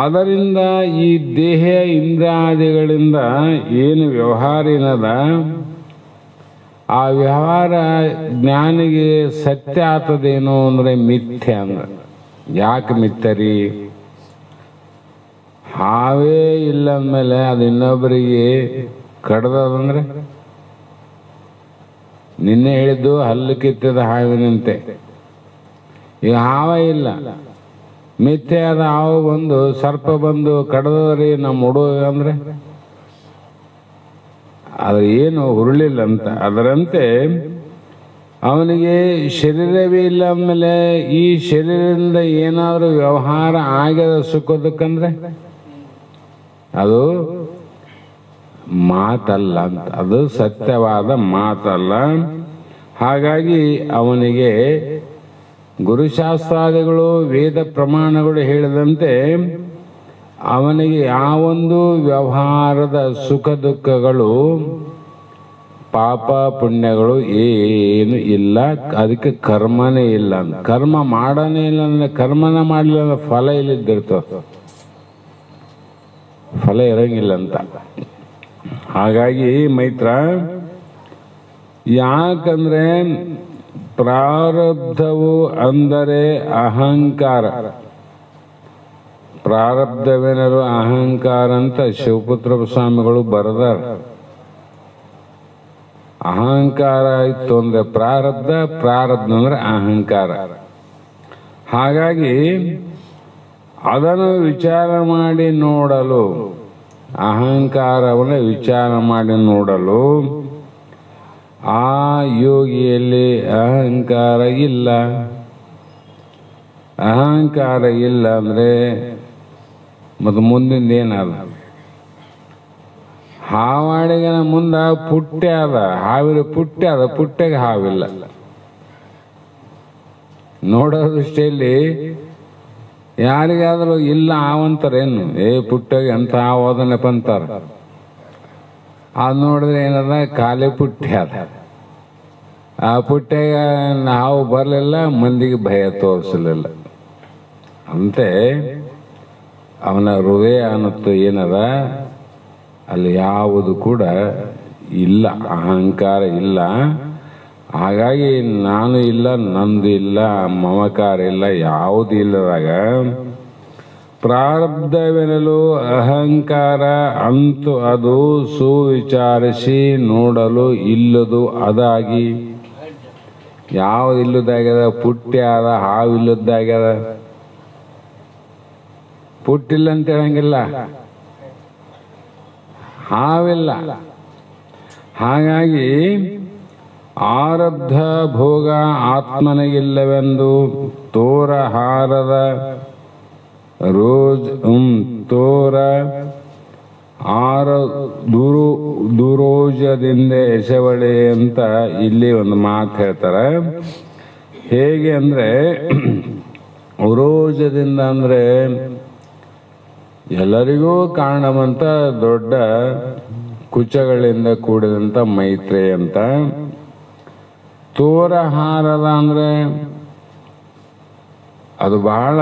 ಅದರಿಂದ ಈ ದೇಹ ಇಂದ್ರಿಯಾದಿಗಳಿಂದ ಏನು ವ್ಯವಹಾರ ಏನದ, ಆ ವ್ಯವಹಾರ ಜ್ಞಾನಿಗೆ ಸತ್ಯ ಆಗ್ತದೇನೋ ಅಂದ್ರೆ ಮಿಥ್ಯೆ. ಅಂದ್ರೆ ಯಾಕೆ ಮಿಥ್ಯರಿ? ಹಾವೇ ಇಲ್ಲ ಅಂದಮೇಲೆ ಅದು ಇನ್ನೊಬ್ಬರಿಗೆ ಕಡ್ದದಂದ್ರೆ, ನಿನ್ನೆ ಹೇಳಿದ್ದು ಹಲ್ಲು ಕಿತ್ತದ ಹಾವಿನಂತೆ. ಈಗ ಹಾವ ಇಲ್ಲ, ಮಿಥ್ಯೆ ಆದ ಹಾವು ಬಂದು ಸರ್ಪ ಬಂದು ಕಡ್ದದ್ರಿ ನಮ್ಮ ಹುಡುಗ ಅಂದ್ರೆ ಆದ್ರೆ ಏನು ಹುರುಳಿಲ್ಲ ಅಂತ. ಅದರಂತೆ ಅವನಿಗೆ ಶರೀರವೇ ಇಲ್ಲ ಅಂದಮೇಲೆ ಈ ಶರೀರದಿಂದ ಏನಾದರೂ ವ್ಯವಹಾರ ಆಗ್ಯದ ಸುಖದಕ್ಕಂದ್ರೆ ಅದು ಮಾತಲ್ಲ ಅಂತ, ಅದು ಸತ್ಯವಾದ ಮಾತಲ್ಲ. ಹಾಗಾಗಿ ಅವನಿಗೆ ಗುರುಶಾಸ್ತ್ರಾದಿಗಳು ವೇದ ಪ್ರಮಾಣಗಳು ಹೇಳಿದಂತೆ ಅವನಿಗೆ ಯಾವೊಂದು ವ್ಯವಹಾರದ ಸುಖ ದುಃಖಗಳು ಪಾಪ ಪುಣ್ಯಗಳು ಏನು ಇಲ್ಲ. ಅದಕ್ಕೆ ಕರ್ಮನೇ ಇಲ್ಲ. ಕರ್ಮ ಮಾಡನೇ ಇಲ್ಲ ಅಂದ್ರೆ, ಕರ್ಮನ ಮಾಡಲಿಲ್ಲ ಅಂದ್ರೆ ಫಲ ಇಲ್ಲಿದ್ದಿರ್ತವ, ಫಲ ಇರಂಗಿಲ್ಲ ಅಂತ. ಹಾಗಾಗಿ ಮೈತ್ರ, ಯಾಕಂದ್ರೆ ಪ್ರಾರಬ್ಧವು ಅಂದರೆ ಅಹಂಕಾರ. ಪ್ರಾರಬ್ಧವೇನರು ಅಹಂಕಾರ ಅಂತ ಶಿವಪುತ್ರ ಸ್ವಾಮಿಗಳು ಬರೆದಾರ. ಅಹಂಕಾರ ಇತ್ತು ಅಂದ್ರೆ ಪ್ರಾರಬ್ಧ, ಪ್ರಾರಬ್ಧ ಅಂದ್ರೆ ಅಹಂಕಾರ. ಹಾಗಾಗಿ ಅದನ್ನು ವಿಚಾರ ಮಾಡಿ ನೋಡಲು ಅಹಂಕಾರವನ್ನು ವಿಚಾರ ಮಾಡಿ ನೋಡಲು ಆ ಯೋಗಿಯಲ್ಲಿ ಅಹಂಕಾರ ಇಲ್ಲ. ಅಹಂಕಾರ ಇಲ್ಲ ಅಂದರೆ ಮತ್ತು ಮುಂದಿಂದ ಏನದ? ಹಾವಾಡಿಗನ ಮುಂದ ಪುಟ್ಟೆ ಅದ, ಹಾವಿನ ಪುಟ್ಟೆ ಅದ, ಪುಟ್ಟೆಗೆ ಹಾವಿಲ್ಲ. ನೋಡೋ ದೃಷ್ಟಿಯಲ್ಲಿ ಯಾರಿಗಾದರೂ ಇಲ್ಲ ಹಾವಂತಾರೇನು? ಪುಟ್ಟಗೆ ಎಂತ ಹಾವು ಅದನ್ನಪ್ಪ ಅಂತಾರ. ಅದು ನೋಡಿದ್ರೆ ಏನದ? ಖಾಲಿ ಪುಟ್ಟೆ ಅದ. ಆ ಪುಟ್ಟೆಗೆ ಹಾವು ಬರಲಿಲ್ಲ, ಮಂದಿಗೆ ಭಯ ತೋರಿಸಲಿಲ್ಲ. ಅಂತೆ ಅವನ ಹೃದಯ ಅನ್ನತ್ತು ಏನದ, ಅಲ್ಲಿ ಯಾವುದು ಕೂಡ ಇಲ್ಲ, ಅಹಂಕಾರ ಇಲ್ಲ. ಹಾಗಾಗಿ ನಾನು ಇಲ್ಲ, ನಂದು ಇಲ್ಲ, ಮಮಕಾರ ಇಲ್ಲ, ಯಾವುದು ಇಲ್ಲದಾಗ ಪ್ರಾರಬ್ಧವೆನಲು ಅಹಂಕಾರ ಅಂತು ಅದು ಸುವಿಚಾರಿಸಿ ನೋಡಲು ಇಲ್ಲದು ಅದಾಗಿ. ಯಾವುದು ಇಲ್ಲದಾಗ್ಯದ? ಪುಟ್ಟಿ ಆದ, ಹಾವು ಇಲ್ಲದಾಗ್ಯದ. ಪುಟ್ಟಿಲ್ಲ ಅಂತ ಹೇಳಂಗಿಲ್ಲ, ಹಾವಿಲ್ಲ. ಹಾಗಾಗಿ ಆರಬ್ಧ ಭೋಗ ಆತ್ಮನಿಗಿಲ್ಲವೆಂದು ತೋರ ಹಾರದ ರೋಜ್ ತೋರ ಆರ ದುರೋಜದಿಂದ ಎಸವಳೆ ಅಂತ ಇಲ್ಲಿ ಒಂದು ಮಾತು ಹೇಳ್ತಾರೆ. ಹೇಗೆ ಅಂದರೆ, ಉರೋಜದಿಂದ ಅಂದರೆ ಎಲ್ಲರಿಗೂ ಕಾರಣವಂತ ದೊಡ್ಡ ಕುಚಗಳಿಂದ ಕೂಡಿದಂಥ ಮೈತ್ರಿ ಅಂತ. ತೋರಹಾರದ ಅಂದರೆ ಅದು ಬಹಳ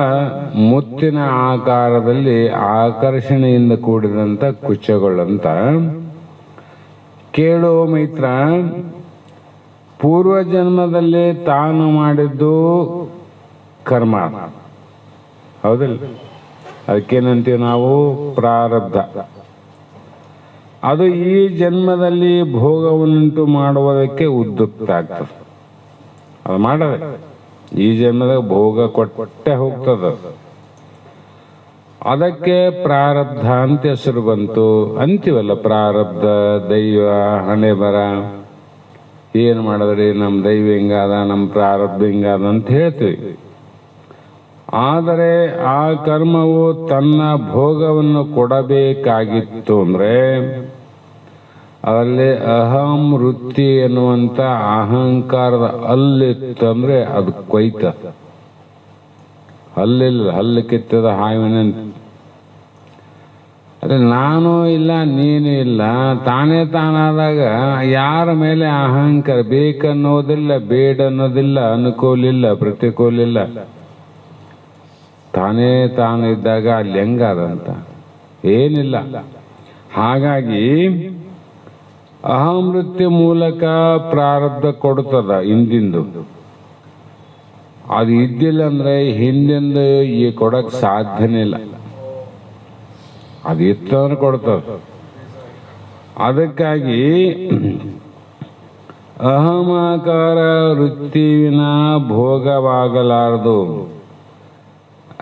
ಮುತ್ತಿನ ಆಕಾರದಲ್ಲಿ ಆಕರ್ಷಣೆಯಿಂದ ಕೂಡಿದಂಥ ಕುಚಗಳಂತ. ಕೇಳೋ ಮೈತ್ರ, ಪೂರ್ವ ಜನ್ಮದಲ್ಲಿ ತಾನು ಮಾಡಿದ್ದು ಕರ್ಮ, ಹೌದಿಲ್ಲ? ಅದಕ್ಕೇನಂತೀವಿ ನಾವು? ಪ್ರಾರಬ್ಧ. ಅದು ಈ ಜನ್ಮದಲ್ಲಿ ಭೋಗವನ್ನುಂಟು ಮಾಡುವುದಕ್ಕೆ ಉದ್ಯುಕ್ತ ಆಗ್ತದೆ. ಅದು ಮಾಡದೆ ಈ ಜನ್ಮದಾಗ ಭೋಗ ಕೊಟ್ಟೆ ಹೋಗ್ತದ. ಅದಕ್ಕೆ ಪ್ರಾರಬ್ಧ ಅಂತ ಹೆಸರು ಬಂತು ಅಂತೀವಲ್ಲ. ಪ್ರಾರಬ್ಧ, ದೈವ, ಹಣೆ ಬರ. ಏನು ಮಾಡಿದ್ರಿ? ನಮ್ಮ ದೈವ ಹಿಂಗಾದ, ನಮ್ಮ ಪ್ರಾರಬ್ಧ ಹಿಂಗಾದ ಅಂತ ಹೇಳ್ತೀವಿ. ಆದರೆ ಆ ಕರ್ಮವು ತನ್ನ ಭೋಗವನ್ನು ಕೊಡಬೇಕಾಗಿತ್ತು ಅಂದರೆ ಅದರಲ್ಲಿ ಅಹಂ ವೃತ್ತಿ ಎನ್ನುವಂಥ ಅಹಂಕಾರದ ಹಲ್ಲಿತ್ತಂದ್ರೆ ಅದು ಕೊಯ್ತ. ಹಲ್ಲಿಲ್ಲ, ಹಲ್ಲು ಕಿತ್ತದ ಹಾವಿನಂತ. ಅದೇ ನಾನು ಇಲ್ಲ, ನೀನು ಇಲ್ಲ, ತಾನೇ ತಾನಾದಾಗ ಯಾರ ಮೇಲೆ ಅಹಂಕಾರ? ಬೇಕನ್ನೋದಿಲ್ಲ, ಬೇಡ ಅನ್ನೋದಿಲ್ಲ, ಅನುಕೂಲ ಇಲ್ಲ, ಪ್ರತಿಕೂಲ ಇಲ್ಲ. ತಾನೇ ತಾನು ಇದ್ದಾಗ ಅಲ್ಲಿ ಹೆಂಗಾದಂತ ಏನಿಲ್ಲ. ಹಾಗಾಗಿ ಅಹಮೃತ್ಯು ಮೂಲಕ ಪ್ರಾರಬ್ಧ ಕೊಡ್ತದ ಹಿಂದಿಂದು. ಅದು ಇದ್ದಿಲ್ಲ ಅಂದ್ರೆ ಹಿಂದಿಂದು ಈ ಕೊಡಕ್ ಸಾಧ್ಯನೇ ಇಲ್ಲ. ಅದು ಇತ್ತಂದ್ರೆ ಕೊಡ್ತದ. ಅದಕ್ಕಾಗಿ ಅಹಮಾಕಾರ ವೃತ್ತಿವಿನ ಭೋಗವಾಗಲಾರದು.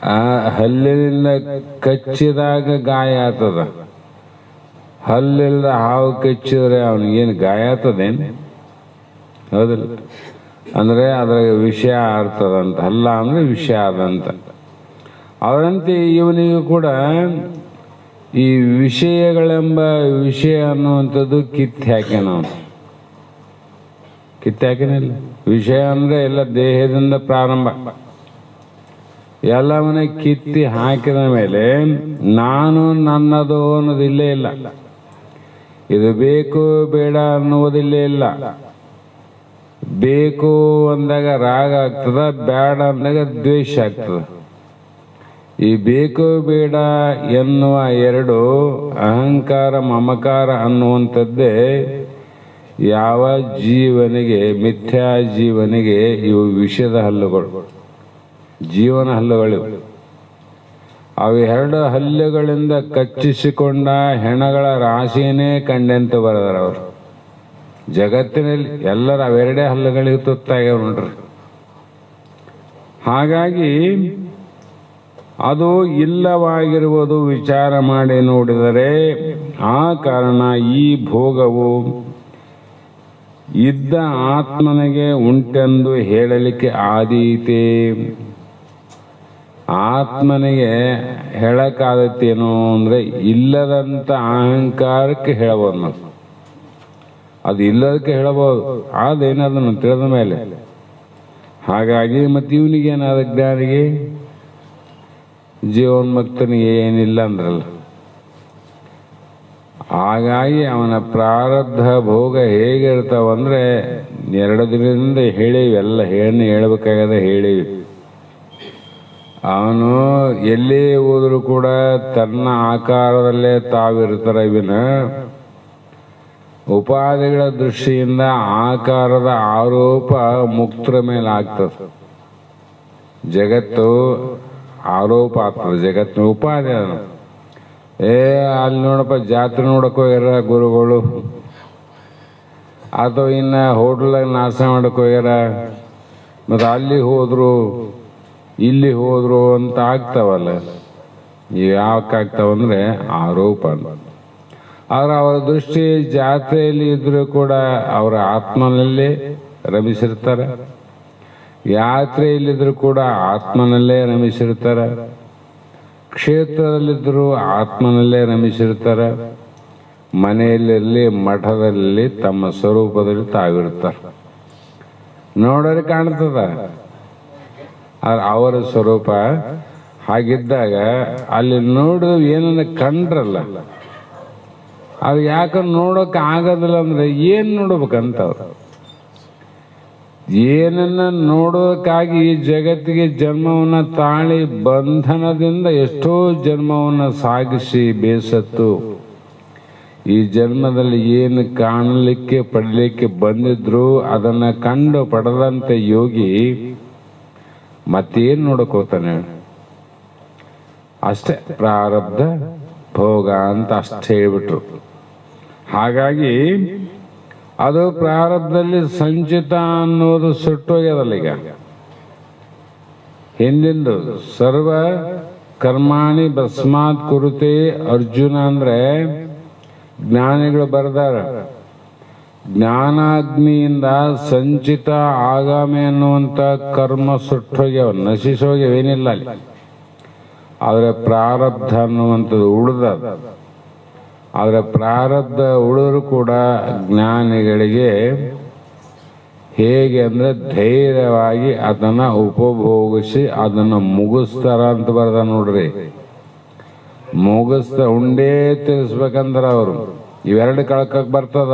ಆ ಹಲ್ಲಿನಿಂದ ಕಚ್ಚಿದಾಗ ಗಾಯ ಆಗ್ತದ. ಹಲ್ಲಿಲ್ದ ಹಾವು ಕಚ್ಚಿದ್ರೆ ಅವನಿಗೇನು ಗಾಯ ಆಗ್ತದೇನು? ಹೌದಿಲ್ಲ? ಅಂದ್ರೆ ಅದ್ರಾಗ ವಿಷಯ ಆರ್ತದಂತ. ಹಲ್ಲ ಅಂದ್ರೆ ವಿಷಯ ಆದಂತ. ಅದರಂತೆ ಇವನಿಗೂ ಕೂಡ ಈ ವಿಷಯಗಳೆಂಬ ವಿಷಯ ಅನ್ನುವಂಥದ್ದು ಕಿತ್ತು ಹಾಕ್ಯಾನ. ಕಿತ್ತು ಹಾಕಿನಿಲ್ಲ. ವಿಷಯ ಅಂದ್ರೆ ಎಲ್ಲ ದೇಹದಿಂದ ಪ್ರಾರಂಭ. ಎಲ್ಲವನ್ನ ಕಿತ್ತಿ ಹಾಕಿದ ಮೇಲೆ ನಾನು ನನ್ನದು ಅನ್ನೋದಿಲ್ಲೇ ಇಲ್ಲ. ಇದು ಬೇಕು ಬೇಡ ಅನ್ನುವುದಿಲ್ಲೇ ಇಲ್ಲ. ಬೇಕು ಅಂದಾಗ ರಾಗ ಆಗ್ತದ, ಬೇಡ ಅಂದಾಗ ದ್ವೇಷ ಆಗ್ತದ. ಈ ಬೇಕು ಬೇಡ ಎನ್ನುವ ಎರಡು ಅಹಂಕಾರ ಮಮಕಾರ ಅನ್ನುವಂಥದ್ದೇ ಯಾವ ಜೀವನಿಗೆ, ಮಿಥ್ಯಾ ಜೀವನಿಗೆ ಇವು ವಿಷದ ಹಲ್ಲುಗಳು, ಜೀವನ ಹಲ್ಲುಗಳು. ಅವು ಎರಡು ಹಲ್ಲುಗಳಿಂದ ಕಚ್ಚಿಸಿಕೊಂಡ ಹೆಣಗಳ ರಾಶಿಯನ್ನೇ ಕಂಡೆಂತ ಬರೆದಾರ ಅವರು. ಜಗತ್ತಿನಲ್ಲಿ ಎಲ್ಲರ ಅವೆರಡೇ ಹಲ್ಲುಗಳಿಗೆ ತುತ್ತಾಗ್ಯಾವ ನೋಡ್ರಿ. ಹಾಗಾಗಿ ಅದು ಇಲ್ಲವಾಗಿರುವುದು ವಿಚಾರ ಮಾಡಿ ನೋಡಿದರೆ ಆ ಕಾರಣ ಈ ಭೋಗವು ಇದ್ದ ಆತ್ಮನಿಗೆ ಉಂಟೆಂದು ಹೇಳಲಿಕ್ಕೆ ಆದೀತೆ. ಆತ್ಮನಿಗೆ ಹೇಳಕ್ಕಾದತ್ತೇನೋ ಅಂದರೆ ಇಲ್ಲದಂಥ ಅಹಂಕಾರಕ್ಕೆ ಹೇಳಬಹುದು ನಾವು. ಅದು ಇಲ್ಲದಕ್ಕೆ ಹೇಳಬಹುದು, ಅದೇನದನ್ನು ತಿಳಿದ ಮೇಲೆ. ಹಾಗಾಗಿ ಮತ್ತೆ ಇವನಿಗೇನಾದ ಜ್ಞಾನಿಗೆ ಜೀವನ್ಮುಕ್ತನಿಗೆ ಏನಿಲ್ಲ ಅಂದ್ರಲ್ಲ. ಹಾಗಾಗಿ ಅವನ ಪ್ರಾರಬ್ಧ ಭೋಗ ಹೇಗಿರ್ತಾವಂದ್ರೆ 2 ದಿನದಿಂದ ಹೇಳೀವಿ, ಎಲ್ಲ ಹೇಳ್ಬೇಕಾಗದೆ ಹೇಳೀವಿ. ಅವನು ಎಲ್ಲೇ ಹೋದರೂ ಕೂಡ ತನ್ನ ಆಕಾರದಲ್ಲೇ ತಾವಿರ್ತಾರೆ. ವಿನ ಉಪಾಧಿಗಳ ದೃಷ್ಟಿಯಿಂದ ಆಕಾರದ ಆರೋಪ ಮುಕ್ತರ ಮೇಲೆ ಆಗ್ತದೆ. ಜಗತ್ತು ಆರೋಪ ಆಗ್ತದೆ, ಜಗತ್ತಿನ ಉಪಾಧಿ. ಅಲ್ಲಿ ನೋಡಪ್ಪ ಜಾತ್ರೆ ನೋಡಕ್ಕೆ ಹೋಗ್ಯಾರ ಗುರುಗಳು, ಅಥವಾ ಇನ್ನು ಹೋಟ್ಲಾಗ ನಾಶ ಮಾಡಕ್ಕೆ ಹೋಗ್ಯಾರ, ಮತ್ತು ಅಲ್ಲಿ ಹೋದ್ರು ಇಲ್ಲಿ ಹೋದ್ರು ಅಂತ ಆಗ್ತಾವಲ್ಲ. ಇವು ಯಾಕಾಗ್ತಾವಂದ್ರೆ ಆರೋಪ. ಆದ್ರೆ ಅವರ ದೃಷ್ಟಿ ಜಾತ್ರೆಯಲ್ಲಿ ಇದ್ರೂ ಕೂಡ ಅವರ ಆತ್ಮನಲ್ಲೇ ರಮಿಸಿರ್ತಾರೆ, ಯಾತ್ರೆಯಲ್ಲಿದ್ದರೂ ಕೂಡ ಆತ್ಮನಲ್ಲೇ ರಮಿಸಿರ್ತಾರೆ, ಕ್ಷೇತ್ರದಲ್ಲಿದ್ದರೂ ಆತ್ಮನಲ್ಲೇ ರಮಿಸಿರ್ತಾರೆ, ಮನೆಯಲ್ಲಿರಲಿ ಮಠದಲ್ಲಿ ತಮ್ಮ ಸ್ವರೂಪದಲ್ಲಿ ತಾವಿರ್ತಾರೆ. ನೋಡೋರು ಕಾಣ್ತದ ಅವರ ಸ್ವರೂಪ. ಹಾಗಿದ್ದಾಗ ಅಲ್ಲಿ ನೋಡಿದ ಏನನ್ನ ಕಂಡ್ರಲ್ಲ, ಅವ್ರು ಯಾಕಂದ್ರೆ ನೋಡೋಕೆ ಆಗೋದಿಲ್ಲ ಅಂದ್ರೆ ಏನು ನೋಡ್ಬೇಕಂತವ್ರು. ಏನನ್ನ ನೋಡೋದಕ್ಕಾಗಿ ಈ ಜಗತ್ತಿಗೆ ಜನ್ಮವನ್ನು ತಾಳಿ ಬಂಧನದಿಂದ ಎಷ್ಟೋ ಜನ್ಮವನ್ನು ಸಾಗಿಸಿ ಬೇಸತ್ತು ಈ ಜನ್ಮದಲ್ಲಿ ಏನು ಕಾಣಲಿಕ್ಕೆ ಪಡಲಿಕ್ಕೆ ಬಂದಿದ್ರು ಅದನ್ನು ಕಂಡು ಪಡೆದಂತೆ ಯೋಗಿ ಮತ್ತೇನು ನೋಡಕ್ ಹೋಗ್ತಾನೆ? ಅಷ್ಟೇ ಪ್ರಾರಬ್ಧ ಭೋಗ ಅಂತ ಅಷ್ಟೇ ಹೇಳ್ಬಿಟ್ರು. ಹಾಗಾಗಿ ಅದು ಪ್ರಾರಬ್ಧದಲ್ಲಿ ಸಂಚಿತ ಅನ್ನೋದು ಸುಟ್ಟೋಗ್ಯದಲ್ಲ. ಈಗ ಹಿಂದಿಂದು ಸರ್ವ ಕರ್ಮಾಣಿ ಭಸ್ಮಾತ್ ಕುರುತೆ ಅರ್ಜುನ ಅಂದ್ರೆ ಜ್ಞಾನಿಗಳು ಬರೆದಾರ. ಜ್ಞಾನಾಗ್ನಿಯಿಂದ ಸಂಚಿತ ಆಗಾಮಿ ಅನ್ನುವಂಥ ಕರ್ಮ ಸುಟ್ಟೋಗ್ಯವ, ನಶಿಸೋಗ್ಯವೇನಿಲ್ಲ ಅಲ್ಲಿ. ಆದರೆ ಪ್ರಾರಬ್ಧ ಅನ್ನುವಂಥದ್ದು ಉಳಿದ. ಆದರೆ ಪ್ರಾರಬ್ಧ ಉಳಿದ್ರು ಕೂಡ ಜ್ಞಾನಿಗಳಿಗೆ ಹೇಗೆ ಅಂದರೆ ಧೈರ್ಯವಾಗಿ ಅದನ್ನು ಉಪಭೋಗಿಸಿ ಅದನ್ನು ಮುಗಿಸ್ತಾರ ಅಂತ ಬರ್ದ ನೋಡ್ರಿ. ಮುಗಿಸ್ತಾ ಉಂಡೇ ತೀರಿಸ್ಬೇಕಂದ್ರೆ ಅವರು ಇವೆರಡು ಕಳ್ಕಕ್ಕೆ ಬರ್ತದ.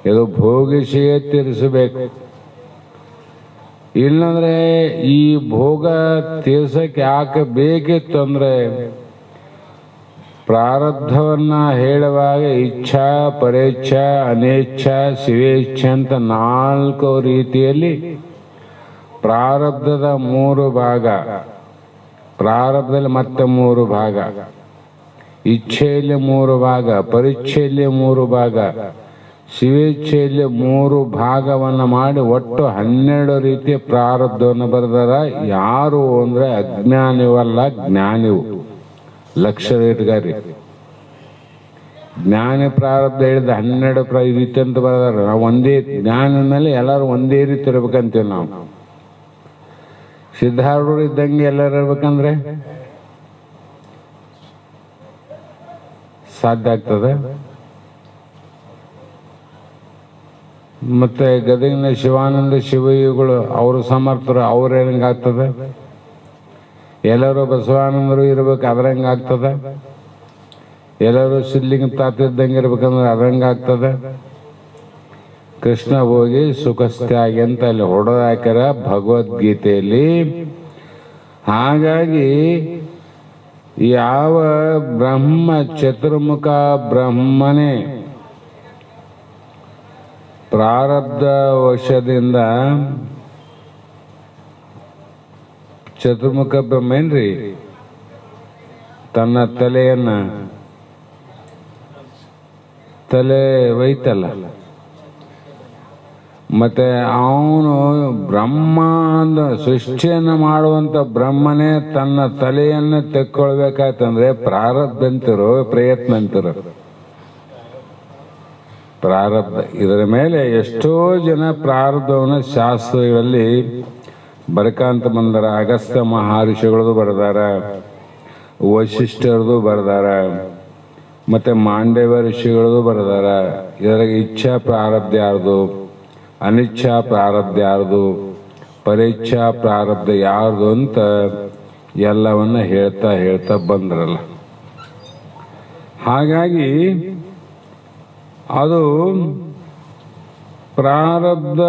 ಇದು ಭೋಗಿಸಿಯೇ ತೀರಿಸಬೇಕು. ಇಲ್ಲಂದ್ರೆ ಈ ಭೋಗ ತೀರ್ಸಕ್ಕೆ ಯಾಕೆ ಬೇಕಿತ್ತು ಅಂದ್ರೆ ಪ್ರಾರಬ್ಧವನ್ನ ಹೇಳುವಾಗ ಇಚ್ಛಾ, ಪರೇಚ್ಛಾ, ಅನೇಚ್ಛಾ, ಶಿವೇಚ್ಛಾ ಅಂತ 4 ರೀತಿಯಲ್ಲಿ ಪ್ರಾರಬ್ಧದ 3 ಭಾಗ, ಪ್ರಾರಬ್ಧದಲ್ಲಿ ಮತ್ತೆ 3 ಭಾಗ, ಇಚ್ಛೆಯಲ್ಲಿ 3 ಭಾಗ, ಪರೀಕ್ಷೆಯಲ್ಲಿ 3 ಭಾಗ, ಶಿವೇಚ್ಛೆಯಲ್ಲಿ 3 ಭಾಗವನ್ನು ಮಾಡಿ ಒಟ್ಟು 12 ರೀತಿಯ ಪ್ರಾರಬ್ಧವನ್ನು ಬರೆದಾರ. ಯಾರು ಅಂದ್ರೆ ಅಜ್ಞಾನಿವಲ್ಲ, ಜ್ಞಾನಿವು. ಲಕ್ಷ ಇಟ್ಗಾರಿ ಜ್ಞಾನಿ ಪ್ರಾರಬ್ಧ ಹೇಳಿದ 12 ರೀತಿ ಅಂತ ಬರೆದಾರ. ನಾವು ಒಂದೇ ಜ್ಞಾನದಲ್ಲಿ ಎಲ್ಲರೂ ಒಂದೇ ರೀತಿ ಇರ್ಬೇಕಂತೀವಿ ನಾವು. ಸಿದ್ಧಾರೂಢರು ಇದ್ದಂಗೆ ಎಲ್ಲರೂ ಇರ್ಬೇಕಂದ್ರೆ ಸಾಧ್ಯ ಆಗ್ತದೆ? ಮತ್ತೆ ಗದಗಿನ ಶಿವಾನಂದ ಶಿವಯುಗಳು ಅವರು ಸಮರ್ಥರು, ಅವ್ರ ಹೆಂಗಾಗ್ತದೆ? ಎಲ್ಲರೂ ಬಸವಾನಂದರು ಇರ್ಬೇಕು, ಅದ್ರಂಗಾಗ್ತದೆ? ಎಲ್ಲರೂ ಸಿದ್ಲಿಂಗ ತಾತಿದ್ದಂಗೆ ಇರ್ಬೇಕಂದ್ರೆ ಅದ್ರಂಗಾಗ್ತದೆ? ಕೃಷ್ಣ ಹೋಗಿ ಸುಖಸ್ಥ್ಯಾಗಿ ಅಂತ ಅಲ್ಲಿ ಹೊಡೆದಾಕ್ಯಾರ ಭಗವದ್ಗೀತೆಯಲ್ಲಿ. ಹಾಗಾಗಿ ಯಾವ ಬ್ರಹ್ಮ ಚತುರ್ಮುಖ ಬ್ರಹ್ಮನೇ ಪ್ರಾರಬ್ಧ ವಶದಿಂದ ಚತುರ್ಮುಖ ಬ್ರಹ್ಮೇನ್ರಿ ತನ್ನ ತಲೆ ಒಯ್ತಲ್ಲ, ಮತ್ತೆ ಅವನು ಬ್ರಹ್ಮ ಸೃಷ್ಟಿಯನ್ನು ಮಾಡುವಂತ ಬ್ರಹ್ಮನೇ ತನ್ನ ತಲೆಯನ್ನು ತೆಕ್ಕೊಳ್ಬೇಕಾಯ್ತಂದ್ರೆ ಪ್ರಾರಬ್ಧ ಅಂತಿರೋ ಪ್ರಯತ್ನ ಅಂತಿರೋ ಪ್ರಾರಬ್ಧ. ಇದರ ಮೇಲೆ ಎಷ್ಟೋ ಜನ ಪ್ರಾರಬ್ಧವನ್ನು ಶಾಸ್ತ್ರಗಳಲ್ಲಿ ಬರ್ಕಂತ ಬಂದಾರ. ಅಗಸ್ತ್ಯ ಮಹರ್ಷಿಗಳದು ಬರೆದಾರ, ವಶಿಷ್ಠರದು ಬರೆದಾರ, ಮತ್ತೆ ಮಾಂಡವ್ಯ ಋಷಿಗಳದು ಬರೆದಾರ. ಇದರಾಗ ಇಚ್ಛಾ ಪ್ರಾರಬ್ಧ ಯಾರ್ದು, ಅನಿಚ್ಛಾ ಪ್ರಾರಬ್ಧ ಯಾರ್ದು, ಪರೀಕ್ಷಾ ಪ್ರಾರಬ್ಧ ಯಾರ್ದು ಅಂತ ಎಲ್ಲವನ್ನ ಹೇಳ್ತಾ ಹೇಳ್ತಾ ಬಂದ್ರಲ್ಲ. ಹಾಗಾಗಿ ಅದು ಪ್ರಾರಬ್ಧ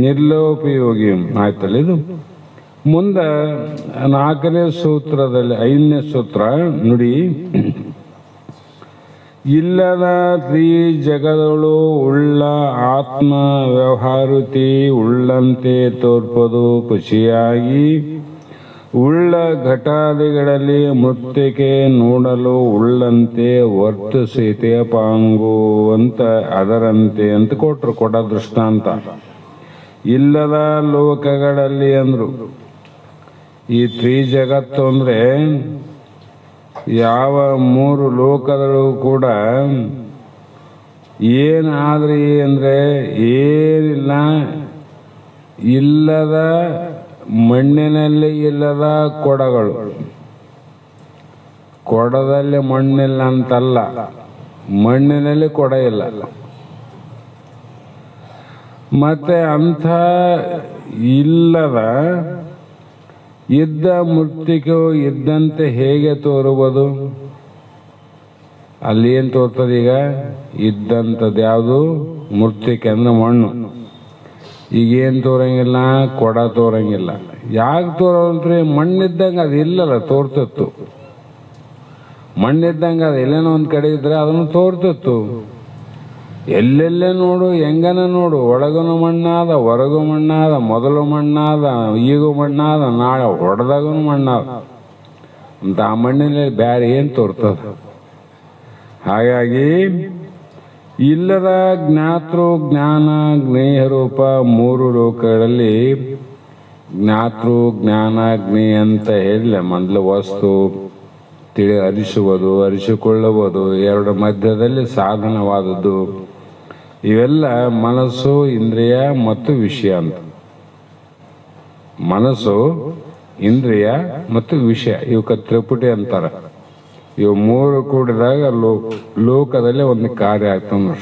ನಿರ್ಲೋಪಯೋಗಿ ಆಯ್ತಲ್ಲ. ಇದು ಮುಂದೆ 4ನೇ ಸೂತ್ರದಲ್ಲಿ 5ನೇ ಸೂತ್ರ ನುಡಿ, ಇಲ್ಲದ ತ್ರೀ ಜಗದಳು ಉಳ್ಳ ಆತ್ಮ ವ್ಯವಹಾರುತಿ ಉಳ್ಳಂತೆ ತೋರ್ಪದು ಖುಷಿಯಾಗಿ ಉಳ್ಳ ಘಟಾದಿಗಳಲ್ಲಿ ಮೃತ್ತಿಕೆ ನೋಡಲು ಉಳ್ಳಂತೆ ವರ್ತಿಸೈತೆ ಪಾಂಗು ಅಂತ ಅದರಂತೆ ಅಂತ ಕೊಡ ದೃಷ್ಟಾಂತ. ಇಲ್ಲದ ಲೋಕಗಳಲ್ಲಿ ಅಂದ್ರು ಈ ತ್ರಿಜಗತ್ತು ಅಂದ್ರೆ ಯಾವ 3 ಲೋಕಗಳು ಕೂಡ ಏನಾದ್ರಿ ಅಂದ್ರೆ ಏನಿಲ್ಲ. ಇಲ್ಲದ ಮಣ್ಣಿನಲ್ಲಿ ಇಲ್ಲದ ಕೊಡಗಳು, ಕೊಡದಲ್ಲಿ ಮಣ್ಣಿಲ್ಲ ಅಂತಲ್ಲ, ಮಣ್ಣಿನಲ್ಲಿ ಕೊಡ ಇಲ್ಲ. ಮತ್ತೆ ಅಂಥ ಇಲ್ಲದ ಇದ್ದ ಮೃತ್ತಿಕೆಯು ಇದ್ದಂತೆ ಹೇಗೆ ತೋರುವುದು? ಅಲ್ಲಿ ಏನು ತೋರ್ತದೆ? ಈಗ ಇದ್ದಂಥದ್ದು ಯಾವುದು? ಮೃತ್ತಿಕೆ ಅಂದ್ರೆ ಮಣ್ಣು. ಈಗೇನು ತೋರಂಗಿಲ್ಲ, ಕೊಡ ತೋರಂಗಿಲ್ಲ. ಯಾಕೆ ತೋರಂದ್ರೆ ಮಣ್ಣಿದ್ದಂಗೆ ಅದು ಇಲ್ಲಲ್ಲ, ತೋರ್ತಿತ್ತು. ಮಣ್ಣಿದ್ದಂಗೆ ಅದು ಎಲ್ಲೇನೋ ಒಂದು ಕಡೆ ಇದ್ರೆ ಅದನ್ನು ತೋರ್ತಿತ್ತು. ಎಲ್ಲೆಲ್ಲೇ ನೋಡು, ಹೆಂಗನ ನೋಡು, ಒಳಗನು ಮಣ್ಣಾದ, ಹೊರಗು ಮಣ್ಣಾದ, ಮೊದಲು ಮಣ್ಣಾದ, ಈಗೂ ಮಣ್ಣಾದ, ನಾಳೆ ಹೊಡೆದಾಗನು ಮಣ್ಣಾದ ಅಂತ. ಆ ಮಣ್ಣಿನಲ್ಲಿ ಬ್ಯಾರೆ ಏನು ತೋರ್ತದ? ಹಾಗಾಗಿ ಇಲ್ಲದ ಜ್ಞಾತೃ ಜ್ಞಾನ ಜ್ಞೇಯರೂಪ 3 ಲೋಕಗಳಲ್ಲಿ ಜ್ಞಾತೃ ಜ್ಞಾನ ಜ್ಞೇಯ ಅಂತ ಹೇಳಿಲ್ಲ. ಮೊದಲು ವಸ್ತು ಅರಿಸುವುದು, ಅರಿಸಿಕೊಳ್ಳುವುದು, 2 ಮಧ್ಯದಲ್ಲಿ ಸಾಧನವಾದದ್ದು. ಇವೆಲ್ಲ ಮನಸ್ಸು, ಇಂದ್ರಿಯ ಮತ್ತು ವಿಷಯ ಅಂತ. ಮನಸ್ಸು, ಇಂದ್ರಿಯ ಮತ್ತು ವಿಷಯ ಇವಕ್ಕೆ ತ್ರಿಪುಟಿ ಅಂತಾರ. ಇವು 3 ಕೂಡಿದಾಗ ಲೋಕದಲ್ಲಿ ಒಂದು ಕಾರ್ಯ ಆಗ್ತದೆ.